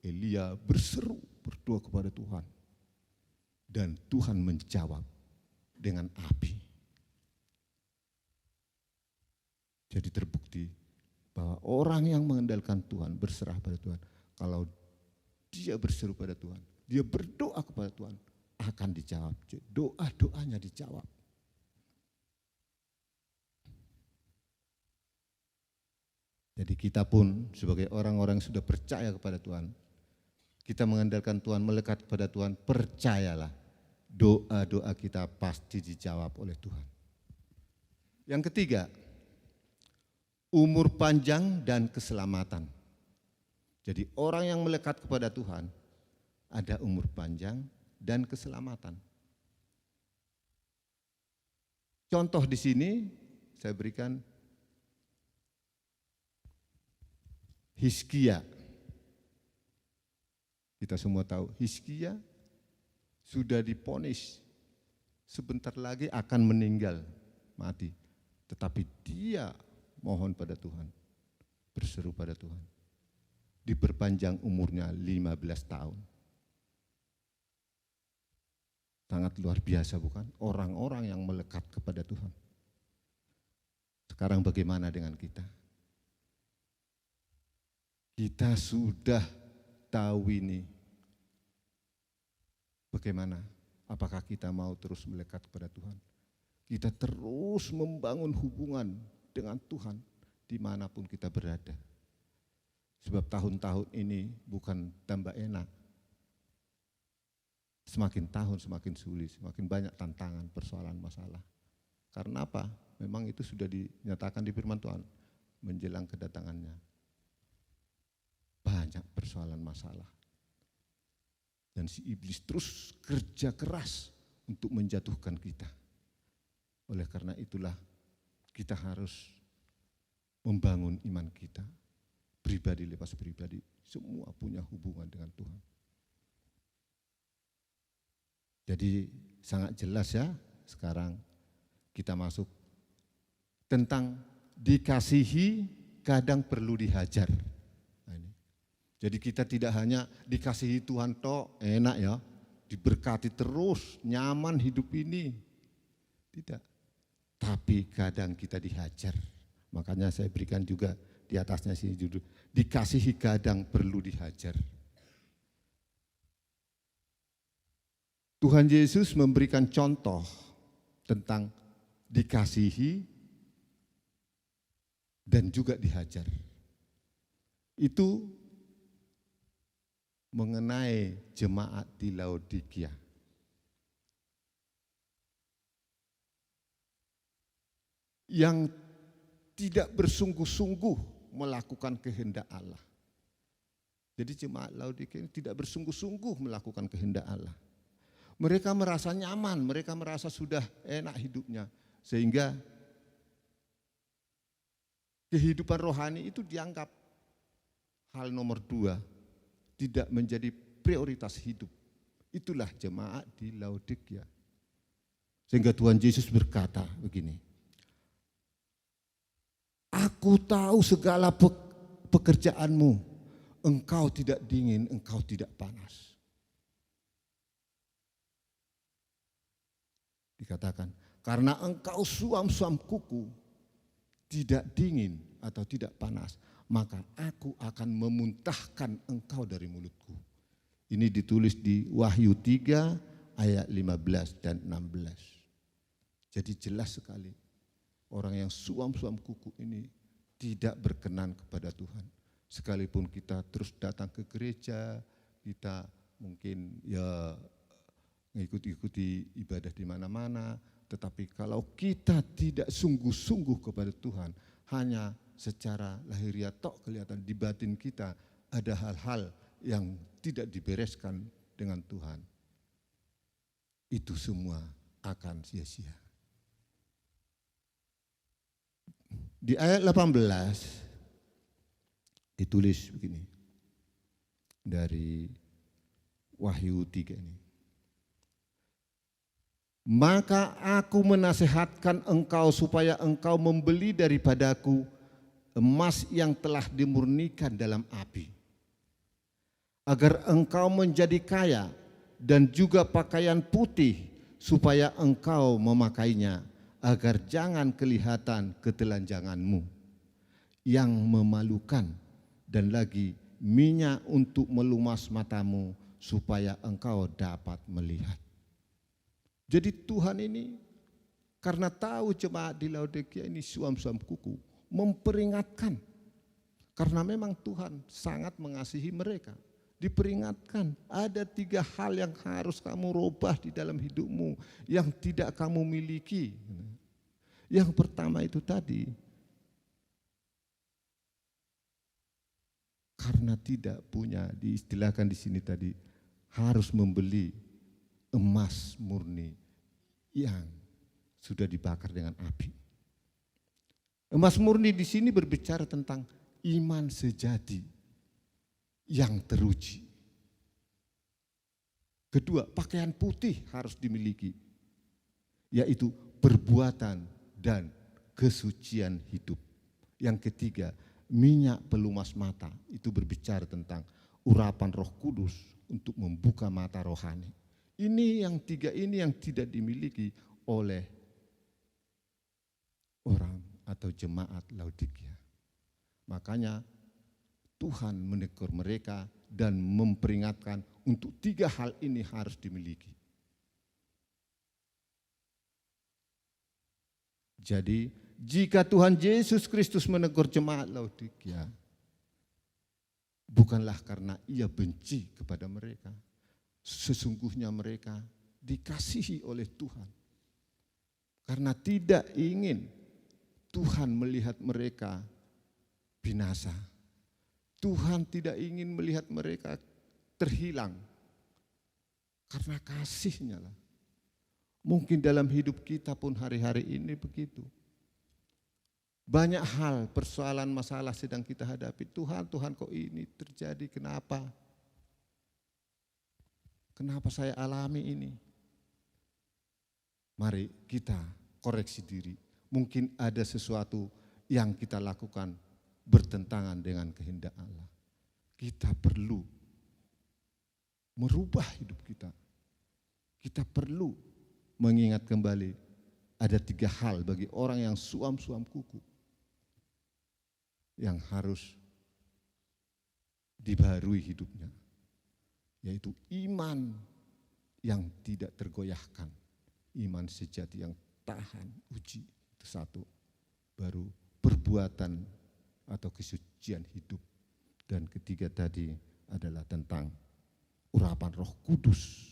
Elia berseru berdoa kepada Tuhan. Dan Tuhan menjawab dengan api. Jadi terbukti bahwa orang yang mengandalkan Tuhan, berserah pada Tuhan, kalau dia berseru pada Tuhan, dia berdoa kepada Tuhan, akan dijawab. Doa-doanya dijawab. Jadi kita pun sebagai orang-orang yang sudah percaya kepada Tuhan, kita mengandalkan Tuhan, melekat kepada Tuhan, percayalah doa-doa kita pasti dijawab oleh Tuhan. Yang ketiga, umur panjang dan keselamatan. Jadi orang yang melekat kepada Tuhan ada umur panjang dan keselamatan. Contoh di sini saya berikan Hizkia. Kita semua tahu Hizkia sudah divonis sebentar lagi akan meninggal, mati. Tetapi dia mohon pada Tuhan, berseru pada Tuhan. Diperpanjang umurnya 15 tahun. Sangat luar biasa bukan? Orang-orang yang melekat kepada Tuhan. Sekarang bagaimana dengan kita? Kita sudah tahu ini. Bagaimana? Apakah kita mau terus melekat kepada Tuhan? Kita terus membangun hubungan dengan Tuhan dimanapun kita berada. Sebab tahun-tahun ini bukan tambah enak. Semakin tahun semakin sulit, semakin banyak tantangan, persoalan, masalah. Karena apa? Memang itu sudah dinyatakan di firman Tuhan menjelang kedatangannya. Banyak persoalan masalah. Dan si iblis terus kerja keras untuk menjatuhkan kita. Oleh karena itulah kita harus membangun iman kita, pribadi lepas pribadi, semua punya hubungan dengan Tuhan. Jadi sangat jelas ya, sekarang kita masuk tentang dikasihi kadang perlu dihajar. Nah, ini. Jadi kita tidak hanya dikasihi Tuhan toh, enak ya, diberkati terus, nyaman hidup ini. Tidak. Tapi kadang kita dihajar. Makanya saya berikan juga di atasnya sini judul, dikasihi kadang perlu dihajar. Tuhan Yesus memberikan contoh tentang dikasihi dan juga dihajar. Itu mengenai jemaat di Laodikia. Yang tidak bersungguh-sungguh melakukan kehendak Allah. Jadi jemaat Laodikia ini tidak bersungguh-sungguh melakukan kehendak Allah. Mereka merasa nyaman, mereka merasa sudah enak hidupnya. Sehingga kehidupan rohani itu dianggap hal nomor 2, tidak menjadi prioritas hidup. Itulah jemaat di Laodikia. Sehingga Tuhan Yesus berkata begini, aku tahu segala pekerjaanmu, engkau tidak dingin, engkau tidak panas. Dikatakan, karena engkau suam-suam kuku, tidak dingin atau tidak panas, maka aku akan memuntahkan engkau dari mulutku. Ini ditulis di Wahyu 3 ayat 15 dan 16. Jadi jelas sekali, orang yang suam-suam kuku ini tidak berkenan kepada Tuhan. Sekalipun kita terus datang ke gereja, kita mungkin ya mengikuti ibadah di mana-mana, tetapi kalau kita tidak sungguh-sungguh kepada Tuhan, hanya secara lahiriah tok kelihatan, di batin kita ada hal-hal yang tidak dibereskan dengan Tuhan, itu semua akan sia-sia. Di ayat 18 ditulis begini, dari Wahyu 3 ini. Maka aku menasihatkan engkau supaya engkau membeli daripadaku emas yang telah dimurnikan dalam api, agar engkau menjadi kaya, dan juga pakaian putih supaya engkau memakainya, agar jangan kelihatan ketelanjanganmu yang memalukan, dan lagi minyak untuk melumas matamu supaya engkau dapat melihat. Jadi Tuhan ini karena tahu jemaat di Laodikia ini suam-suam kuku, memperingatkan. Karena memang Tuhan sangat mengasihi mereka. Diperingatkan, ada 3 hal yang harus kamu rubah di dalam hidupmu yang tidak kamu miliki. Yang pertama itu tadi, karena tidak punya, diistilahkan di sini tadi, harus membeli emas murni yang sudah dibakar dengan api. Emas murni di sini berbicara tentang iman sejati yang teruji. Kedua, pakaian putih harus dimiliki, yaitu perbuatan dan kesucian hidup. Yang ketiga, minyak pelumas mata, itu berbicara tentang urapan Roh Kudus untuk membuka mata rohani. Ini yang 3 ini yang tidak dimiliki oleh orang atau jemaat Laodikia. Makanya Tuhan menegur mereka dan memperingatkan untuk 3 hal ini harus dimiliki. Jadi jika Tuhan Yesus Kristus menegur jemaat Laodikia, bukanlah karena ia benci kepada mereka. Sesungguhnya mereka dikasihi oleh Tuhan. Karena tidak ingin Tuhan melihat mereka binasa. Tuhan tidak ingin melihat mereka terhilang. Karena kasih-Nya lah. Mungkin dalam hidup kita pun hari-hari ini begitu. Banyak hal, persoalan, masalah sedang kita hadapi. Tuhan kok ini terjadi, kenapa? Kenapa saya alami ini? Mari kita koreksi diri. Mungkin ada sesuatu yang kita lakukan bertentangan dengan kehendak Allah. Kita perlu merubah hidup kita. Kita perlu mengingat kembali ada 3 hal bagi orang yang suam-suam kuku yang harus dibaharui hidupnya, yaitu iman yang tidak tergoyahkan, iman sejati yang tahan uji, itu 1. Baru perbuatan atau kesucian hidup, dan ketiga tadi adalah tentang urapan Roh Kudus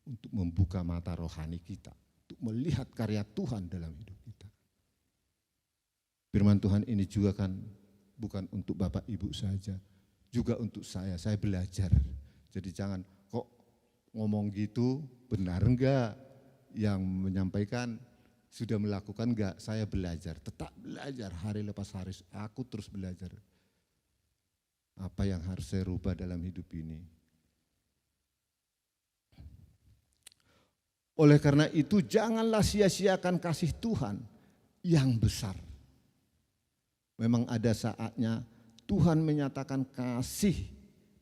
untuk membuka mata rohani kita, untuk melihat karya Tuhan dalam hidup kita. Firman Tuhan ini juga kan bukan untuk Bapak Ibu saja, juga untuk saya belajar. Jadi jangan kok ngomong gitu, benar enggak? Yang menyampaikan sudah melakukan enggak? Saya belajar, tetap belajar hari lepas hari, aku terus belajar. Apa yang harus saya rubah dalam hidup ini? Oleh karena itu janganlah sia-siakan kasih Tuhan yang besar. Memang ada saatnya Tuhan menyatakan kasih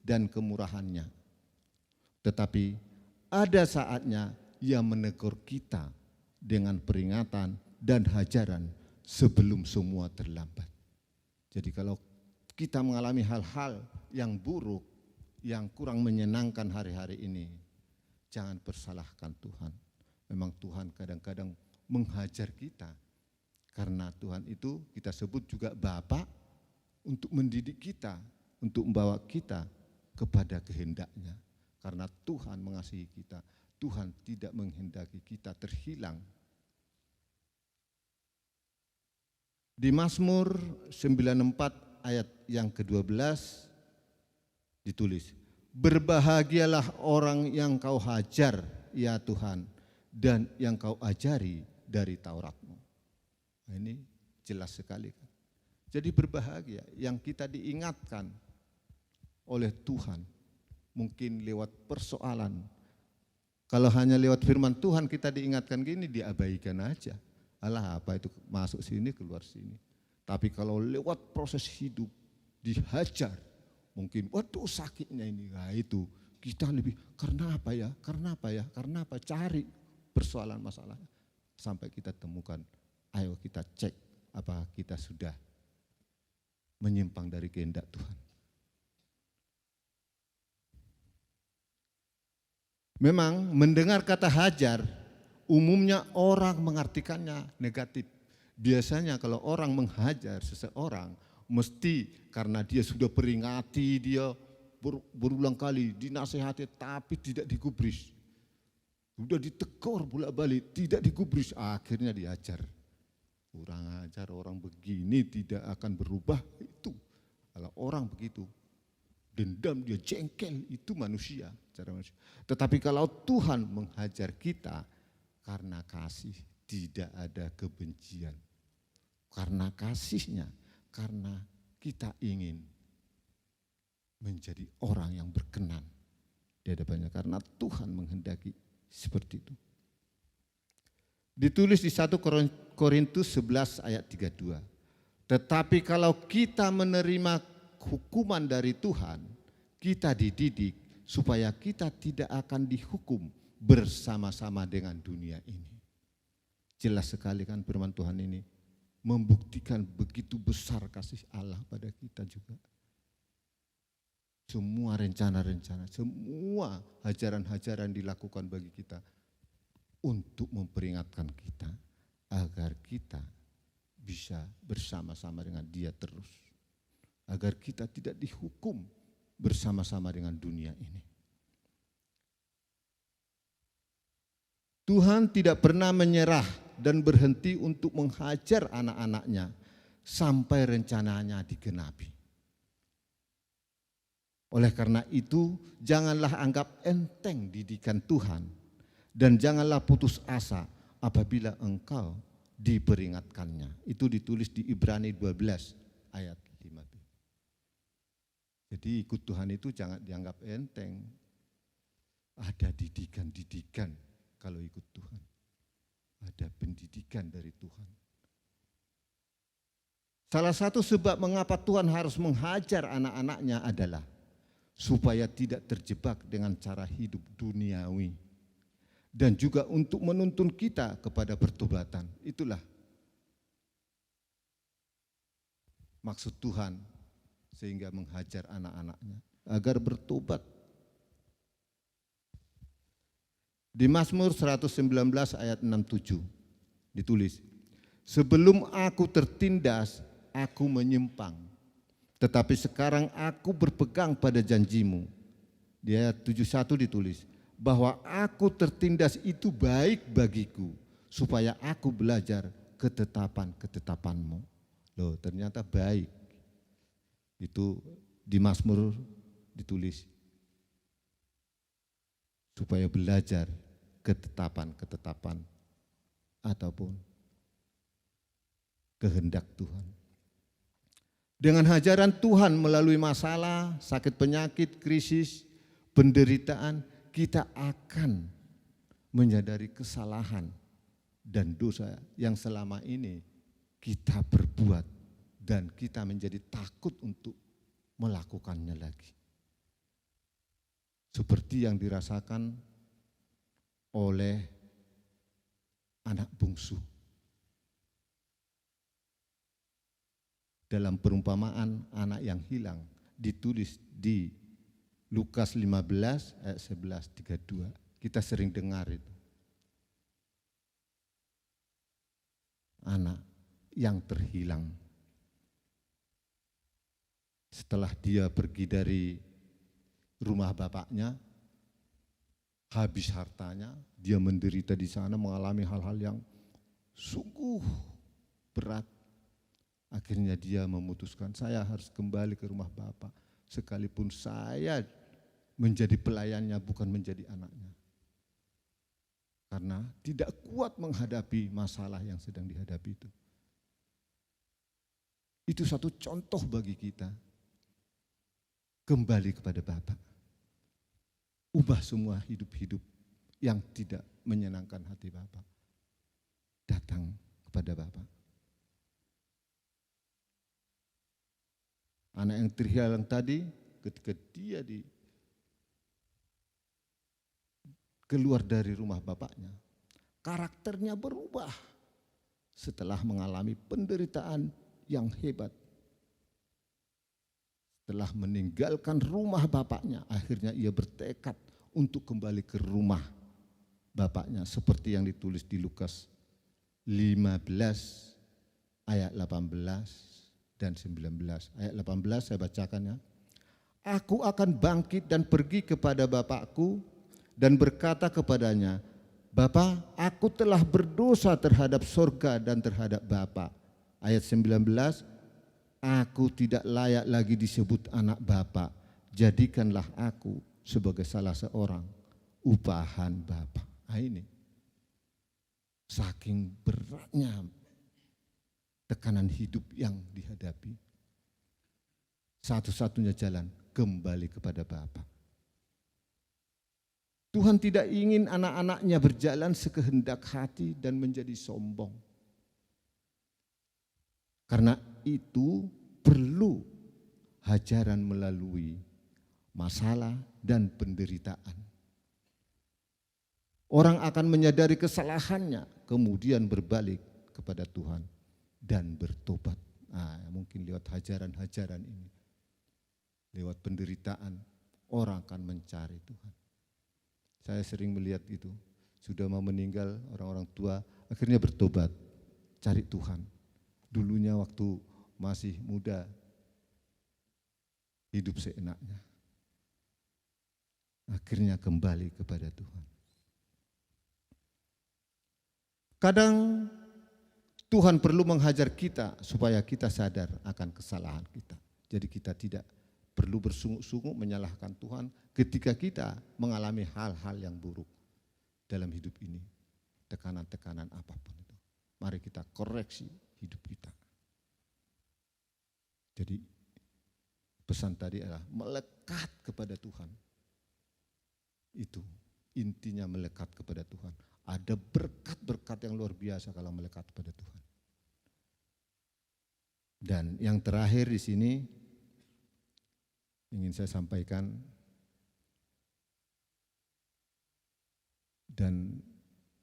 dan kemurahannya. Tetapi ada saatnya Ia menegur kita dengan peringatan dan hajaran sebelum semua terlambat. Jadi kalau kita mengalami hal-hal yang buruk, yang kurang menyenangkan hari-hari ini, jangan persalahkan Tuhan. Memang Tuhan kadang-kadang menghajar kita, karena Tuhan itu kita sebut juga Bapa, untuk mendidik kita, untuk membawa kita kepada kehendak-Nya. Karena Tuhan mengasihi kita, Tuhan tidak menghendaki kita terhilang. Di Mazmur 94 ayat yang ke-12 ditulis, berbahagialah orang yang Kau hajar ya Tuhan, dan yang Kau ajari dari Taurat-Mu. Nah, ini jelas sekali kan. Jadi berbahagia yang kita diingatkan oleh Tuhan, mungkin lewat persoalan. Kalau hanya lewat firman Tuhan kita diingatkan gini, diabaikan aja. Alah, apa itu masuk sini keluar sini. Tapi kalau lewat proses hidup dihajar, mungkin waduh sakitnya ini, nah itu kita lebih karena apa ya, karena apa, cari persoalan masalah sampai kita temukan. Ayo kita cek apa kita sudah menyimpang dari kehendak Tuhan. Memang mendengar kata hajar, umumnya orang mengartikannya negatif. Biasanya kalau orang menghajar seseorang, mesti karena dia sudah peringati, dia berulang kali dinasehati tapi tidak digubris. Sudah ditegur bolak-balik, tidak digubris, akhirnya diajar. Kurang ajar, orang begini tidak akan berubah, itu. Kalau orang begitu, dendam, dia jengkel, itu manusia, cara manusia. Tetapi kalau Tuhan menghajar kita karena kasih, tidak ada kebencian. Karena kasih-Nya, karena kita ingin menjadi orang yang berkenan di hadapan-Nya, karena Tuhan menghendaki seperti itu. Ditulis di 1 Korintus 11 ayat 32. Tetapi kalau kita menerima hukuman dari Tuhan, kita dididik supaya kita tidak akan dihukum bersama-sama dengan dunia ini. Jelas sekali kan firman Tuhan ini membuktikan begitu besar kasih Allah pada kita juga. Semua rencana-rencana, semua hajaran-hajaran dilakukan bagi kita untuk memperingatkan kita agar kita bisa bersama-sama dengan Dia terus. Agar kita tidak dihukum bersama-sama dengan dunia ini. Tuhan tidak pernah menyerah dan berhenti untuk menghajar anak-anak-Nya sampai rencananya digenapi. Oleh karena itu, janganlah anggap enteng didikan Tuhan dan janganlah putus asa apabila engkau diperingatkannya. Itu ditulis di Ibrani 12 ayat 5. Jadi ikut Tuhan itu jangan dianggap enteng. Ada didikan-didikan kalau ikut Tuhan. Ada pendidikan dari Tuhan. Salah satu sebab mengapa Tuhan harus menghajar anak-anak-Nya adalah supaya tidak terjebak dengan cara hidup duniawi dan juga untuk menuntun kita kepada pertobatan. Itulah maksud Tuhan sehingga menghajar anak-anak-Nya agar bertobat. Di Mazmur 119 ayat 67 ditulis, sebelum aku tertindas, aku menyimpang. Tetapi sekarang aku berpegang pada janji-Mu. Di ayat 71 ditulis, bahwa aku tertindas itu baik bagiku, supaya aku belajar ketetapan-ketetapan-Mu. Loh, ternyata baik. Itu di Mazmur ditulis, supaya belajar ketetapan-ketetapan ataupun kehendak Tuhan. Dengan hajaran Tuhan melalui masalah, sakit penyakit, krisis, penderitaan, kita akan menyadari kesalahan dan dosa yang selama ini kita perbuat dan kita menjadi takut untuk melakukannya lagi. seperti yang dirasakan oleh anak bungsu. Dalam perumpamaan anak yang hilang ditulis di Lukas 15 ayat 11-32. Kita sering dengar itu. Anak yang terhilang. Setelah dia pergi dari rumah bapaknya, habis hartanya, dia menderita di sana, mengalami hal-hal yang sungguh berat. Akhirnya dia memutuskan, saya harus kembali ke rumah bapak, sekalipun saya menjadi pelayannya, bukan menjadi anaknya. Karena tidak kuat menghadapi masalah yang sedang dihadapi itu. Itu satu contoh bagi kita. Kembali kepada Bapa. Ubah semua hidup-hidup yang tidak menyenangkan hati Bapa. Datang kepada Bapa. Anak yang terhilang tadi, ketika dia keluar dari rumah bapaknya, karakternya berubah setelah mengalami penderitaan yang hebat. Setelah meninggalkan rumah bapaknya, akhirnya ia bertekad untuk kembali ke rumah bapaknya, seperti yang ditulis di Lukas 15 ayat 18 dan 19. Ayat 18 saya bacakan ya. Aku akan bangkit dan pergi kepada bapakku dan berkata kepadanya, Bapa, aku telah berdosa terhadap surga dan terhadap Bapa. Ayat 19, aku tidak layak lagi disebut anak Bapa. Jadikanlah aku sebagai salah seorang upahan Bapa. Nah ini, saking beratnya tekanan hidup yang dihadapi, satu-satunya jalan kembali kepada Bapa. Tuhan tidak ingin anak-anaknya berjalan sekehendak hati dan menjadi sombong. Karena itu perlu hajaran melalui masalah dan penderitaan. Orang akan menyadari kesalahannya, kemudian berbalik kepada Tuhan dan bertobat. Nah, mungkin lewat hajaran-hajaran ini, lewat penderitaan, orang akan mencari Tuhan. Saya sering melihat itu, sudah mau meninggal orang-orang tua, akhirnya bertobat, cari Tuhan. Dulunya waktu masih muda, hidup seenaknya. Akhirnya kembali kepada Tuhan. Kadang Tuhan perlu menghajar kita supaya kita sadar akan kesalahan kita. Jadi kita tidak perlu bersungguh-sungguh menyalahkan Tuhan ketika kita mengalami hal-hal yang buruk dalam hidup ini. Tekanan-tekanan apapun itu. Mari kita koreksi hidup kita. Jadi pesan tadi adalah melekat kepada Tuhan. Itu intinya, melekat kepada Tuhan. Ada berkat-berkat yang luar biasa kalau melekat kepada Tuhan. Dan yang terakhir di sini ingin saya sampaikan, dan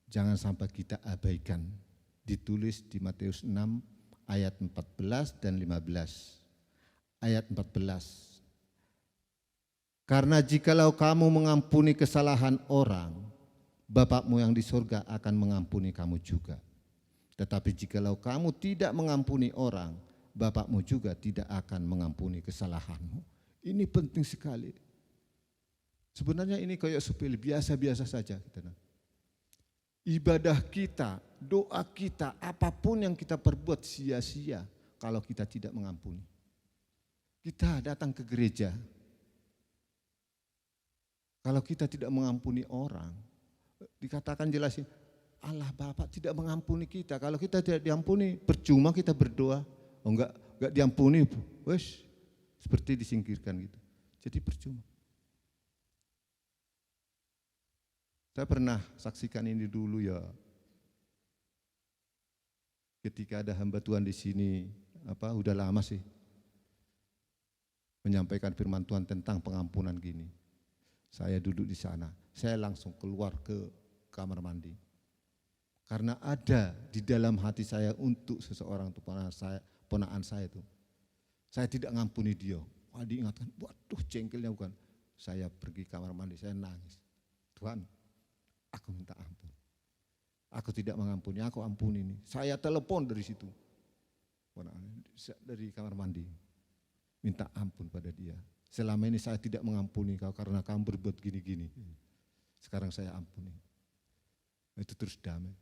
jangan sampai kita abaikan, ditulis di Matius 6 ayat 14 dan 15. Ayat 14. Karena jikalau kamu mengampuni kesalahan orang, Bapakmu yang di surga akan mengampuni kamu juga. Tetapi jikalau kamu tidak mengampuni orang, Bapakmu juga tidak akan mengampuni kesalahanmu. Ini penting sekali. Sebenarnya ini kayak sepele, biasa-biasa saja. Ibadah kita, doa kita, apapun yang kita perbuat sia-sia kalau kita tidak mengampuni. Kita datang ke gereja, kalau kita tidak mengampuni orang, dikatakan jelasin, Allah Bapa tidak mengampuni kita. Kalau kita tidak diampuni, percuma kita berdoa. Oh enggak diampuni, wes seperti disingkirkan gitu. Jadi percuma. Saya pernah saksikan ini dulu ya. Ketika ada hamba Tuhan di sini, udah lama sih, menyampaikan firman Tuhan tentang pengampunan gini. Saya duduk di sana, saya langsung keluar ke kamar mandi. Karena ada di dalam hati saya untuk seseorang itu ponaan saya itu. Saya tidak ngampuni dia. Wah, diingatkan, waduh jengkelnya bukan. Saya pergi kamar mandi, saya nangis. Tuhan, aku minta ampun. Aku tidak mengampuni, aku ampuni ini. Saya telepon dari situ. Dari kamar mandi. Minta ampun pada dia. Selama ini saya tidak mengampuni kau karena kamu berbuat gini-gini. Sekarang saya ampuni. Itu terus damai.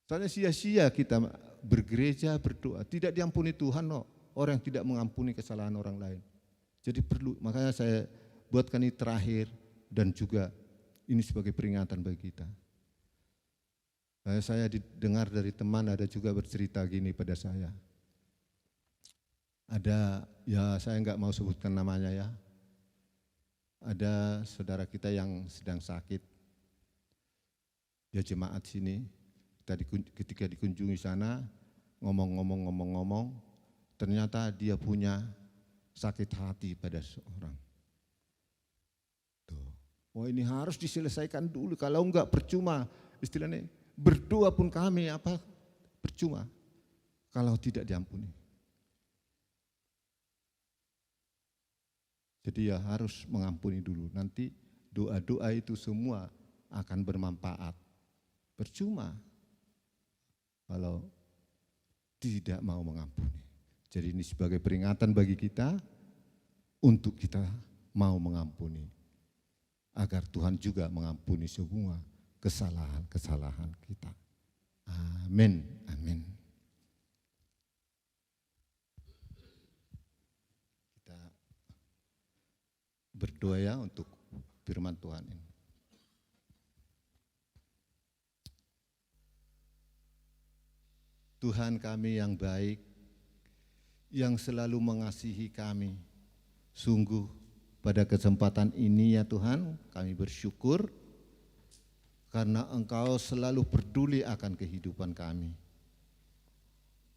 Soalnya sia-sia kita bergereja, berdoa. Tidak diampuni Tuhan, no. Orang yang tidak mengampuni kesalahan orang lain. Jadi perlu, makanya saya buatkan ini terakhir dan juga ini sebagai peringatan bagi kita. Saya didengar dari teman ada juga bercerita gini pada saya. Ada, ya saya enggak mau sebutkan namanya ya. Ada saudara kita yang sedang sakit. Dia jemaat sini. Ketika dikunjungi sana, ngomong, ternyata dia punya sakit hati pada seorang. Tuh. Oh ini harus diselesaikan dulu, kalau enggak percuma. Istilahnya berdoa pun kami percuma kalau tidak diampuni. Jadi ya harus mengampuni dulu, nanti doa-doa itu semua akan bermanfaat. Percuma kalau tidak mau mengampuni. Jadi ini sebagai peringatan bagi kita untuk kita mau mengampuni. Agar Tuhan juga mengampuni semua kesalahan-kesalahan kita. Amin, amin. Kita berdoa ya untuk firman Tuhan ini. Tuhan kami yang baik, yang selalu mengasihi kami, sungguh pada kesempatan ini ya Tuhan, kami bersyukur karena Engkau selalu peduli akan kehidupan kami.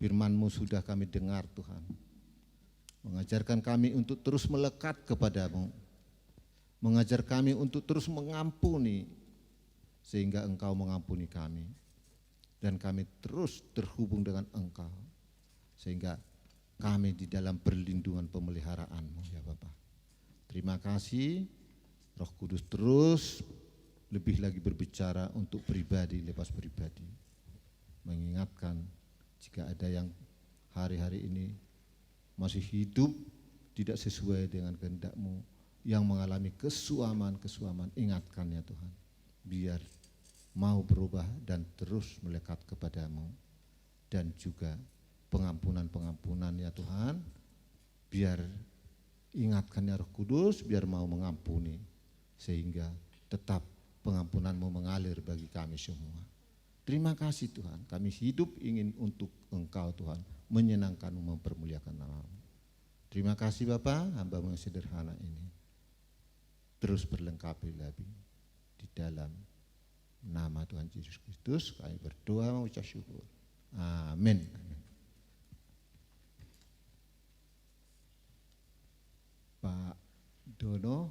Firman-Mu sudah kami dengar Tuhan, mengajarkan kami untuk terus melekat kepadamu, mengajar kami untuk terus mengampuni, sehingga Engkau mengampuni kami. Dan kami terus terhubung dengan Engkau, sehingga kami di dalam perlindungan pemeliharaan-Mu ya Bapa. Terima kasih, Roh Kudus terus lebih lagi berbicara untuk pribadi, lepas pribadi. Mengingatkan jika ada yang hari-hari ini masih hidup tidak sesuai dengan kehendak-Mu, yang mengalami kesuaman, ingatkan ya Tuhan, biar mau berubah dan terus melekat kepadamu. Dan juga pengampunan ya Tuhan, biar ingatkan ya Roh Kudus, biar mau mengampuni, sehingga tetap pengampunan-Mu mengalir bagi kami semua. Terima kasih Tuhan, kami hidup ingin untuk Engkau Tuhan, menyenangkan-Mu, mempermuliakan nama-Mu. Terima kasih Bapa, hamba-Mu yang sederhana ini terus berlengkapi lagi di dalam nama Tuhan Yesus Kristus kami berdoa mengucap syukur. Amin. Amin. Pak Dono,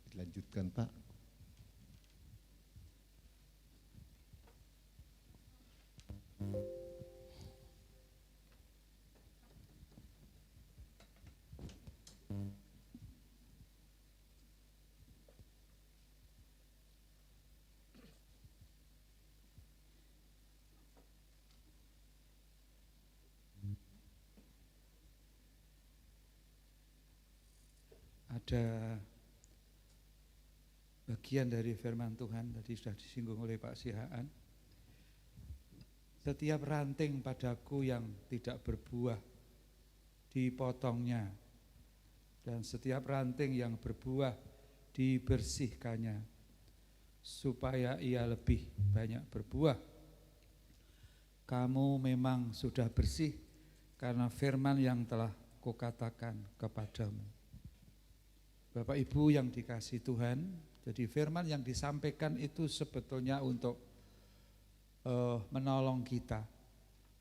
dilanjutkan Pak. Ada bagian dari firman Tuhan tadi sudah disinggung oleh Pak Sihaan. Setiap ranting padaku yang tidak berbuah dipotongnya, dan setiap ranting yang berbuah dibersihkannya, supaya ia lebih banyak berbuah. Kamu memang sudah bersih karena firman yang telah kukatakan kepadamu. Bapak Ibu yang dikasihi Tuhan, jadi firman yang disampaikan itu sebetulnya untuk menolong kita.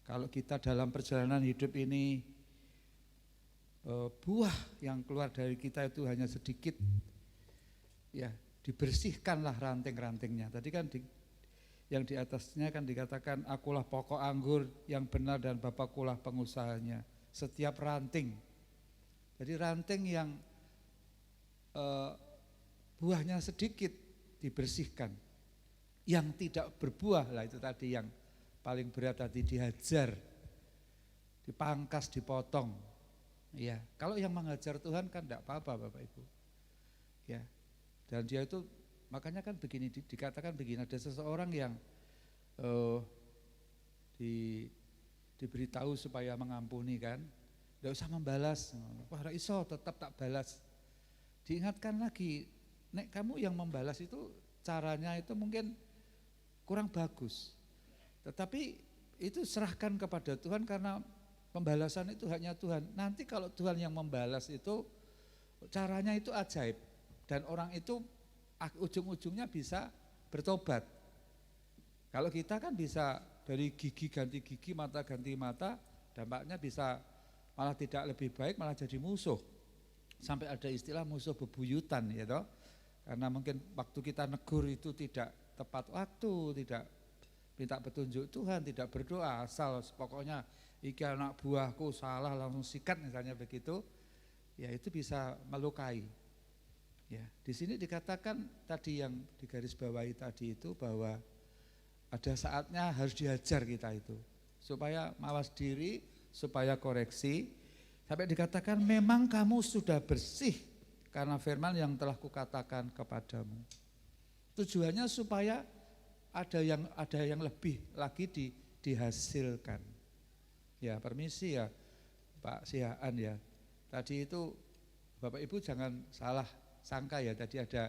Kalau kita dalam perjalanan hidup ini buah yang keluar dari kita itu hanya sedikit, ya dibersihkanlah ranting-rantingnya. Tadi kan yang di atasnya kan dikatakan akulah pokok anggur yang benar dan Bapakulah pengusahanya. Setiap ranting. Jadi ranting yang buahnya sedikit dibersihkan. Yang tidak berbuah lah itu tadi yang paling berat tadi dihajar, dipangkas, dipotong. Ya, kalau yang menghajar Tuhan kan tidak apa-apa Bapak Ibu. Ya, dan dia itu makanya kan begini dikatakan begini, ada seseorang yang diberitahu supaya mengampuni kan, tidak usah membalas. Wah iso tetap tak balas. Diingatkan lagi, nek kamu yang membalas itu caranya itu mungkin kurang bagus. Tetapi itu serahkan kepada Tuhan karena pembalasan itu hanya Tuhan. Nanti kalau Tuhan yang membalas itu caranya itu ajaib dan orang itu ujung-ujungnya bisa bertobat. Kalau kita kan bisa dari gigi ganti gigi, mata ganti mata, dampaknya bisa malah tidak lebih baik, malah jadi musuh. Sampai ada istilah musuh bebuyutan ya toh. Karena mungkin waktu kita negur itu tidak tepat waktu, tidak minta petunjuk Tuhan, tidak berdoa, asal pokoknya iki anak buahku salah langsung sikat misalnya begitu, ya itu bisa melukai. Ya, di sini dikatakan tadi yang digarisbawahi tadi itu bahwa ada saatnya harus dihajar kita itu supaya mawas diri, supaya koreksi. Sampai dikatakan memang kamu sudah bersih karena firman yang telah kukatakan kepadamu. Tujuannya supaya ada yang lebih lagi dihasilkan. Ya permisi ya Pak Sihaan ya. Tadi itu Bapak Ibu jangan salah sangka ya, tadi ada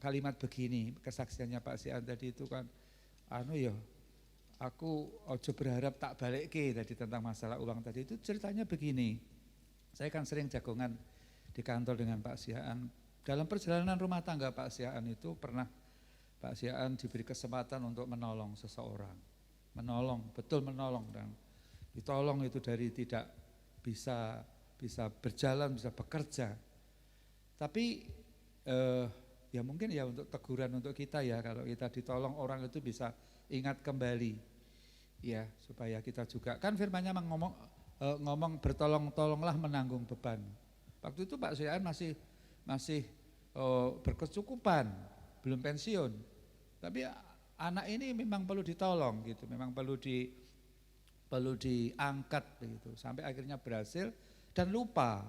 kalimat begini, kesaksiannya Pak Sihaan tadi itu kan, aku ojo berharap tak balik tadi tentang masalah uang tadi itu ceritanya begini. Saya kan sering jagongan di kantor dengan Pak Sihaan. Dalam perjalanan rumah tangga Pak Sihaan itu pernah Pak Sihaan diberi kesempatan untuk menolong seseorang. Betul menolong dan ditolong itu dari tidak bisa berjalan, bisa bekerja. Tapi ya mungkin ya untuk teguran untuk kita ya, kalau kita ditolong orang itu bisa ingat kembali. Ya, supaya kita juga kan firman-Nya ngomong bertolong-tolonglah menanggung beban. Waktu itu Pak Sihaan masih berkecukupan, belum pensiun. Tapi anak ini memang perlu ditolong gitu, memang perlu diangkat begitu. Sampai akhirnya berhasil dan lupa.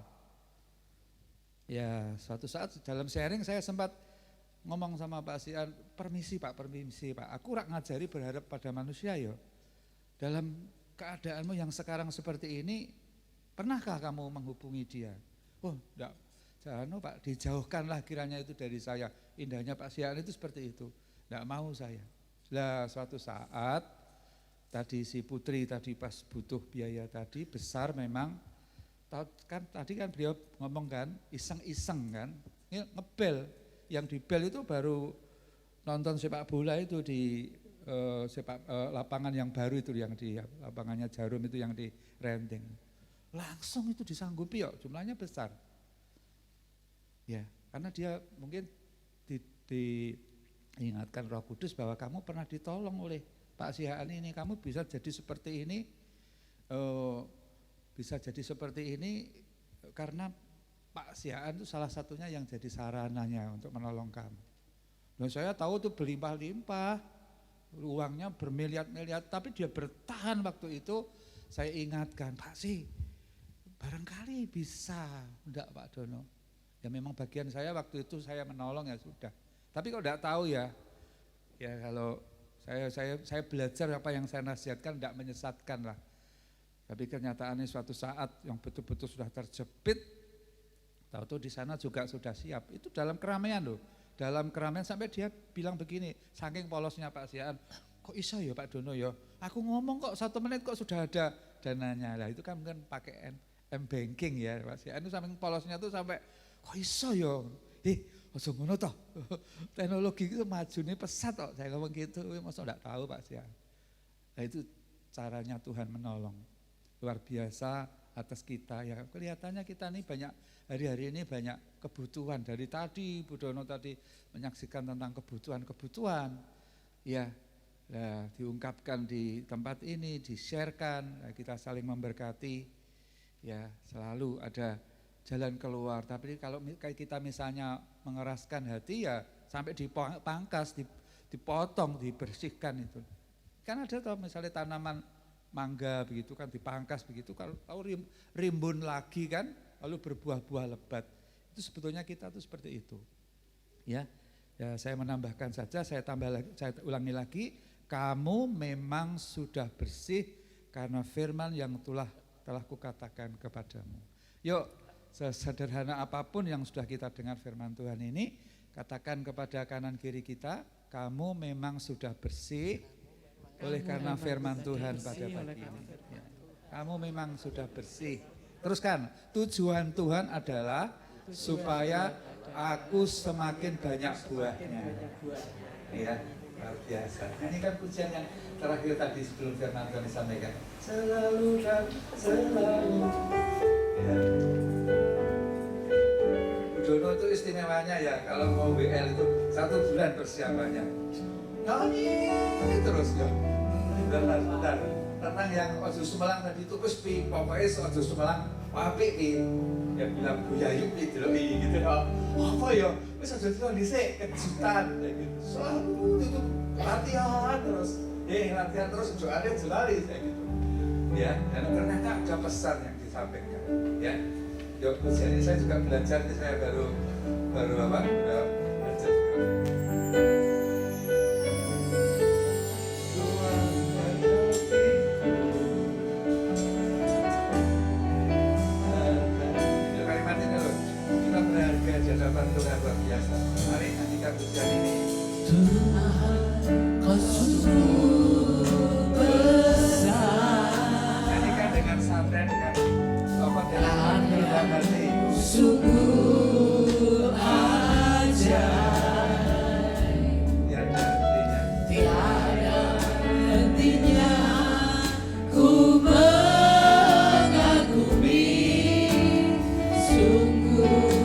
Ya, suatu saat dalam sharing saya sempat ngomong sama Pak Sihaan, permisi Pak, aku rak ngajari berharap pada manusia yo. Dalam keadaanmu yang sekarang seperti ini, pernahkah kamu menghubungi dia? Oh enggak, jangan Pak, dijauhkanlah kiranya itu dari saya. Indahnya Pak Sihaan itu seperti itu, enggak mau saya. Lah suatu saat, tadi si putri tadi pas butuh biaya tadi, besar memang, tadi kan beliau ngomong kan, iseng-iseng kan, ngebel, yang dibel itu baru nonton sepak bola itu di lapangan yang baru itu yang di lapangannya Jarum itu yang di Renting. Langsung itu disanggupi yuk, jumlahnya besar. Ya, karena dia mungkin diingatkan Roh Kudus bahwa kamu pernah ditolong oleh Pak Sihaan ini, kamu bisa jadi seperti ini, karena Pak Sihaan itu salah satunya yang jadi sarananya untuk menolong kamu. Dan saya tahu itu berlimpah-limpah, uangnya bermiliar-miliar, tapi dia bertahan waktu itu. Saya ingatkan, Pak sih, barangkali bisa, enggak Pak Dono. Ya memang bagian saya waktu itu saya menolong ya sudah. Tapi kalau enggak tahu ya kalau saya belajar apa yang saya nasihatkan enggak menyesatkan lah. Tapi kenyataannya suatu saat yang betul-betul sudah terjepit, tahu-tahu di sana juga sudah siap. Itu dalam keramaian loh. Dalam keramaian sampai dia bilang begini, saking polosnya Pak Sihaan, kok iso ya Pak Dono ya, aku ngomong kok 1 menit kok sudah ada dananya. Lah itu kan mungkin pakai M-banking ya Pak Sihaan, itu saking polosnya tuh sampai kok iso ya, ojo ngono toh, teknologi itu maju nih pesat kok, saya ngomong gitu, masa enggak tahu Pak Sihaan. Nah itu caranya Tuhan menolong, luar biasa atas kita ya. Kelihatannya kita nih banyak, hari-hari ini banyak kebutuhan. Dari tadi Bu Dono tadi menyaksikan tentang kebutuhan-kebutuhan, ya, diungkapkan di tempat ini, di-sharekan, kita saling memberkati, ya, selalu ada jalan keluar. Tapi kalau kita misalnya mengeraskan hati, ya sampai dipangkas, dipotong, dibersihkan itu. Kan ada toh misalnya tanaman mangga begitu kan dipangkas begitu, kalau rimbun lagi kan, lalu berbuah-buah lebat. Itu sebetulnya kita tuh seperti itu. Ya, saya menambahkan saja, saya ulangi lagi, kamu memang sudah bersih karena firman yang telah kukatakan kepadamu. Yuk, sesederhana apapun yang sudah kita dengar firman Tuhan ini, katakan kepada kanan kiri kita, kamu memang sudah bersih oleh karena firman Tuhan pada pagi ini. Ya. Kamu memang sudah bersih. Teruskan, tujuan Tuhan adalah supaya aku semakin banyak buahnya. Ya, luar biasa. Ini kan pujian yang terakhir tadi sebelum firman Tuhan disampaikan. Selalu dan selalu. Ya. Bu Dono itu istimewanya ya, kalau mau WL itu 1 bulan persiapannya. Nyanyi terus ya. Bentar. Tentang yang Ojo Sumelang tadi itu pokoknya Ojo Sumelang apik pi. Ya bilang Bu Yayu gitu loh gitu. Apa ya? Wis aja terus dhisik kejutan gitu. Selalu itu latihan terus. Latihan terus doanya jelali kayak gitu. Ya, dan ternyata ada pesan yang disampaikan. Ya. Yuk, ini saya juga belajar, ini saya baru belajar juga. Hadapan Tuhan luar biasa. Mari nyanyikan pujian ini. Tuhan, kau sungguh besar. Nyanyikan dengan santai, dengan dengan rendah hati. Sungguh ajaib. Tiada hentinya. Tiada hentinya ku mengagumi. Sungguh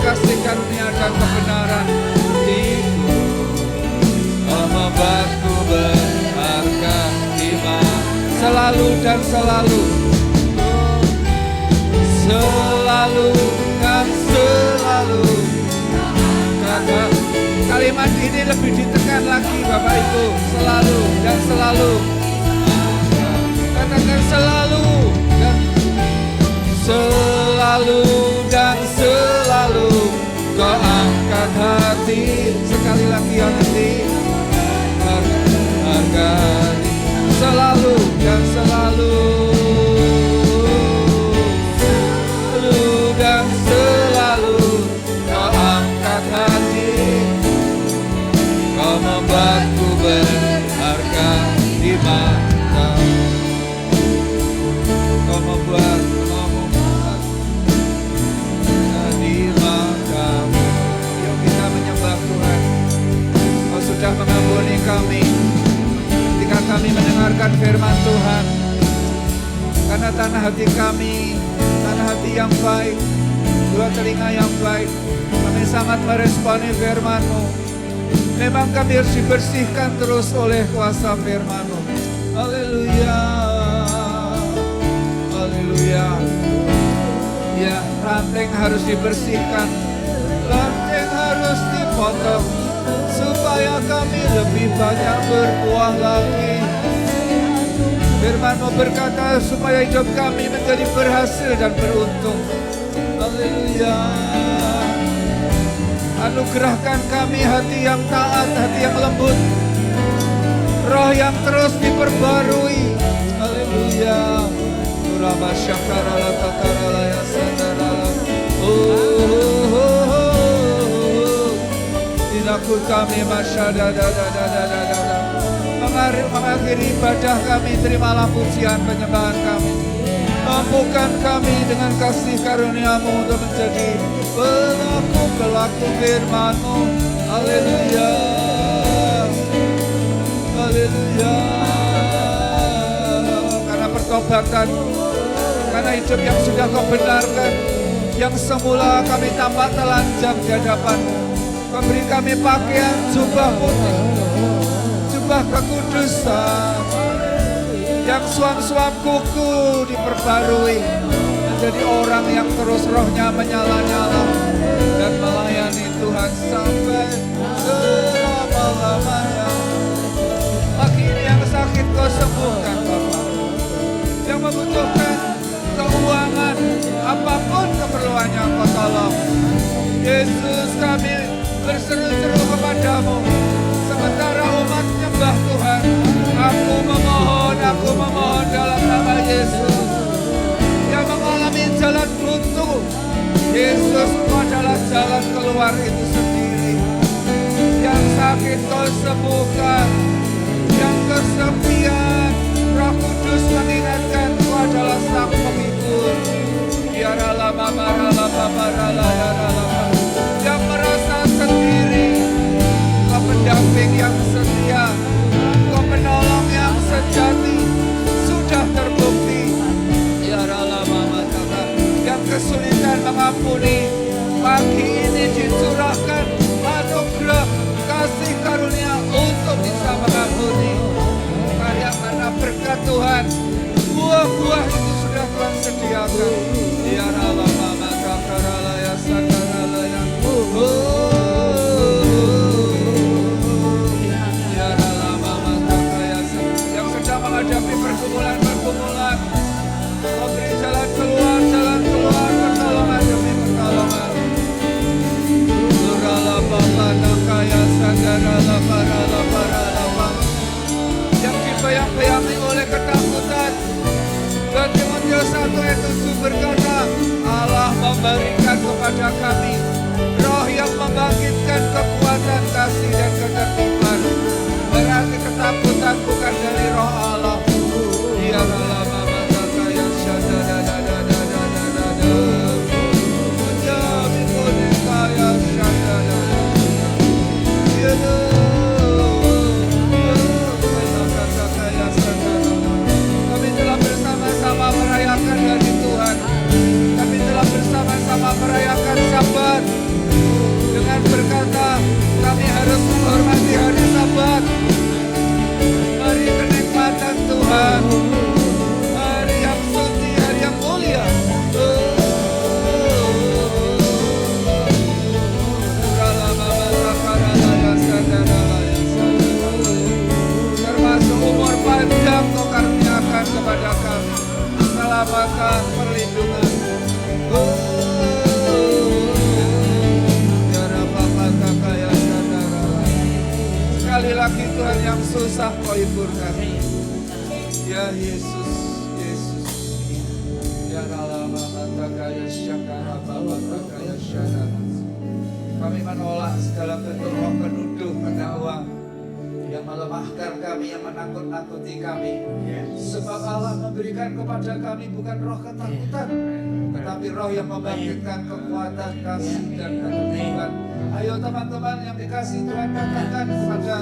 kasih karunia dan kebenaran itu. Kau membuatku berharga iman selalu dan selalu, selalu dan selalu. Kata kalimat ini lebih ditekan lagi Bapak Ibu, selalu dan selalu. Katakan selalu dan selalu dan selalu. Kau angkat hati, sekali lagi hati, harga selalu dan selalu, selalu dan selalu. Kau angkat hati, kau membuatku berharga di matamu. Kau membuat di matamu. Yuk kita menyembah Tuhan. Kau sudah mengampuni kami ketika kami mendengarkan firman Tuhan. Karena tanah hati kami, tanah hati yang baik, dua telinga yang baik, kami sangat meresponi firman-Mu. Memang kami harus dibersihkan terus oleh kuasa firman-Mu. Haleluya, haleluya. Ya, ranting harus dibersihkan, ranting harus dipotong, supaya kami lebih banyak berbuah lagi. Firman-Mu berkata supaya hidup kami menjadi berhasil dan beruntung. Haleluya. Anugerahkan kami hati yang taat, hati yang lembut, roh yang terus diperbarui. Haleluya. Urama syakara la takara la ya sadara. Tidakku kami masyada da. Mengakhiri ibadah kami, terimalah pujian penyembahan kami. Mampukan kami dengan kasih karunia-Mu untuk menjadi pelaku-pelaku firman-Mu. Haleluya, haleluya. Karena pertobatan, karena hidup yang sudah Kau benarkan, yang semula kami tampak telanjang di hadapan-Mu, Kau beri kami pakaian jubah putih, jubah kekudusan, yang suam-suam kuku diperbarui menjadi orang yang terus rohnya menyala-nyala dan melayani Tuhan sampai selama-lamanya. Pagi ini yang sakit Kau sembuhkan Bapak, yang membutuhkan keuangan apapun keperluannya Kau tolong. Yesus, kami berseru-seru kepadamu sementara umat menyembah Tuhan. Aku memohon dalam nama Yesus. Yang mengalami jalan buntu, Yesus adalah jalan keluar itu sendiri. Yang sakit Kau sembuhkan, yang kesepian, Roh Kudus mengingatkan Kau adalah Sang Penghibur. Yang merasa sendiri, Kau pendamping yang setia, Kau penolong yang sejati, sudah terbukti. Yang kesulitan mengampuni, pagi ini dicurahkan anugerah kasih karunia untuk bisa mengampuni. Karena berkat Tuhan, buah-buah itu sudah Tuhan sediakan. Yang sedang menghadapi pergumulan-pergumulan, Kau beri jalan keluar, pertolongan demi pertolongan. Yang dibayang-bayangi oleh ketakutan, dan Timotius 1:7 berkata, Allah memberikan kepada kami roh yang membangkitkan kekuatan, kasih dan ketertiban. Berarti ketakutan bukan dari roh Allah. Dia adalah kami telah bersama-sama merayakan hari Tuhan. Kami telah bersama-sama merayakan Sabat. susah kau hiburkan. Ya Yesus, Yesus. Ya Allah, kaya syakara, kaya syakara. Kami menolak segala bentuk roh penuduh, pendakwa yang melemahkan kami, yang menakut-nakuti kami. Sebab Allah memberikan kepada kami bukan roh ketakutan, tetapi roh yang membangkitkan kekuatan, kasih, dan ketertiban. Ayo teman-teman yang dikasih Tuhan, katakan kepada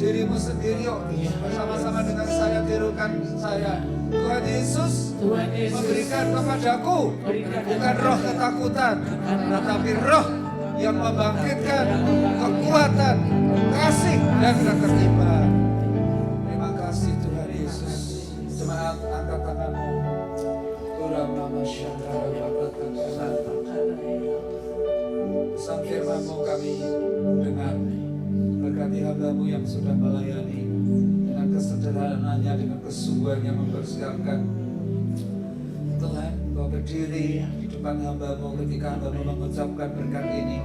dirimu sendiri, yuk bersama-sama dengan saya, tirukan saya. Tuhan Yesus memberikan kepadaku bukan roh ketakutan, tetapi roh yang membangkitkan kekuatan, kasih, dan ketertiban. Terima kasih Tuhan Yesus. Jemaat, angkat tanganmu. Sang firman-Mu kami dengar. Berkati hamba-Mu yang sudah melayani dengan kesederhanaannya, dengan kesungguhannya mempersiapkan. Tuhan, Kau berdiri di depan hamba-Mu ketika hamba-Mu mengucapkan berkat ini.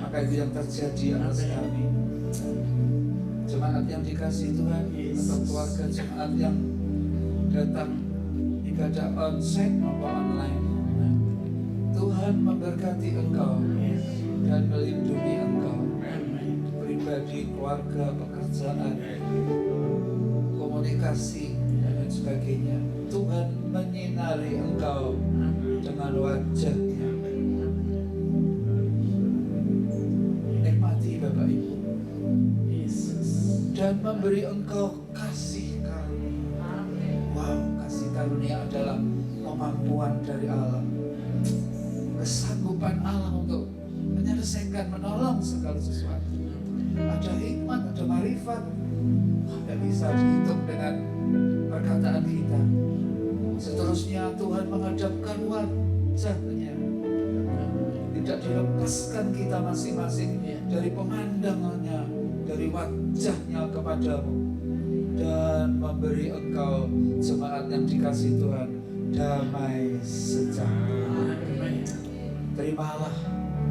Maka itu yang terjadi atas kami. Jemaat yang dikasih Tuhan, atau keluarga jemaat yang datang ibadah onsite maupun online, Tuhan memberkati engkau dan melindungi engkau, pribadi, keluarga, pekerjaan, komunikasi, dan lain sebagainya. Tuhan menyinari engkau dengan wajah-Nya. Nikmati Bapak Ibu, dan memberi engkau kasih karunia. Wow, kasih karunia adalah kemampuan dari Allah, kesanggupan Allah untuk menyelesaikan, menolong segala sesuatu. Ada hikmat, ada marifat, tidak bisa dihitung dengan perkataan kita. Seterusnya Tuhan menghadapkan wajah-Nya, tidak dilepaskan kita masing-masing dari pemandangannya, dari wajah-Nya kepadamu, dan memberi engkau jemaat yang dikasih Tuhan damai sejahtera. Terimalah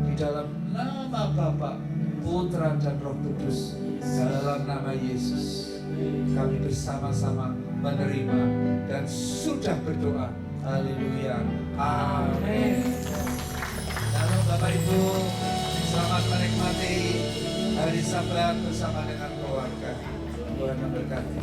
di dalam nama Bapa, Putra, dan Roh Kudus, dalam nama Yesus kami bersama-sama menerima dan sudah berdoa. Haleluya, amin. Lalu Bapak Ibu, selamat menikmati hari Sabat bersama dengan keluarga. Tuhan memberkati.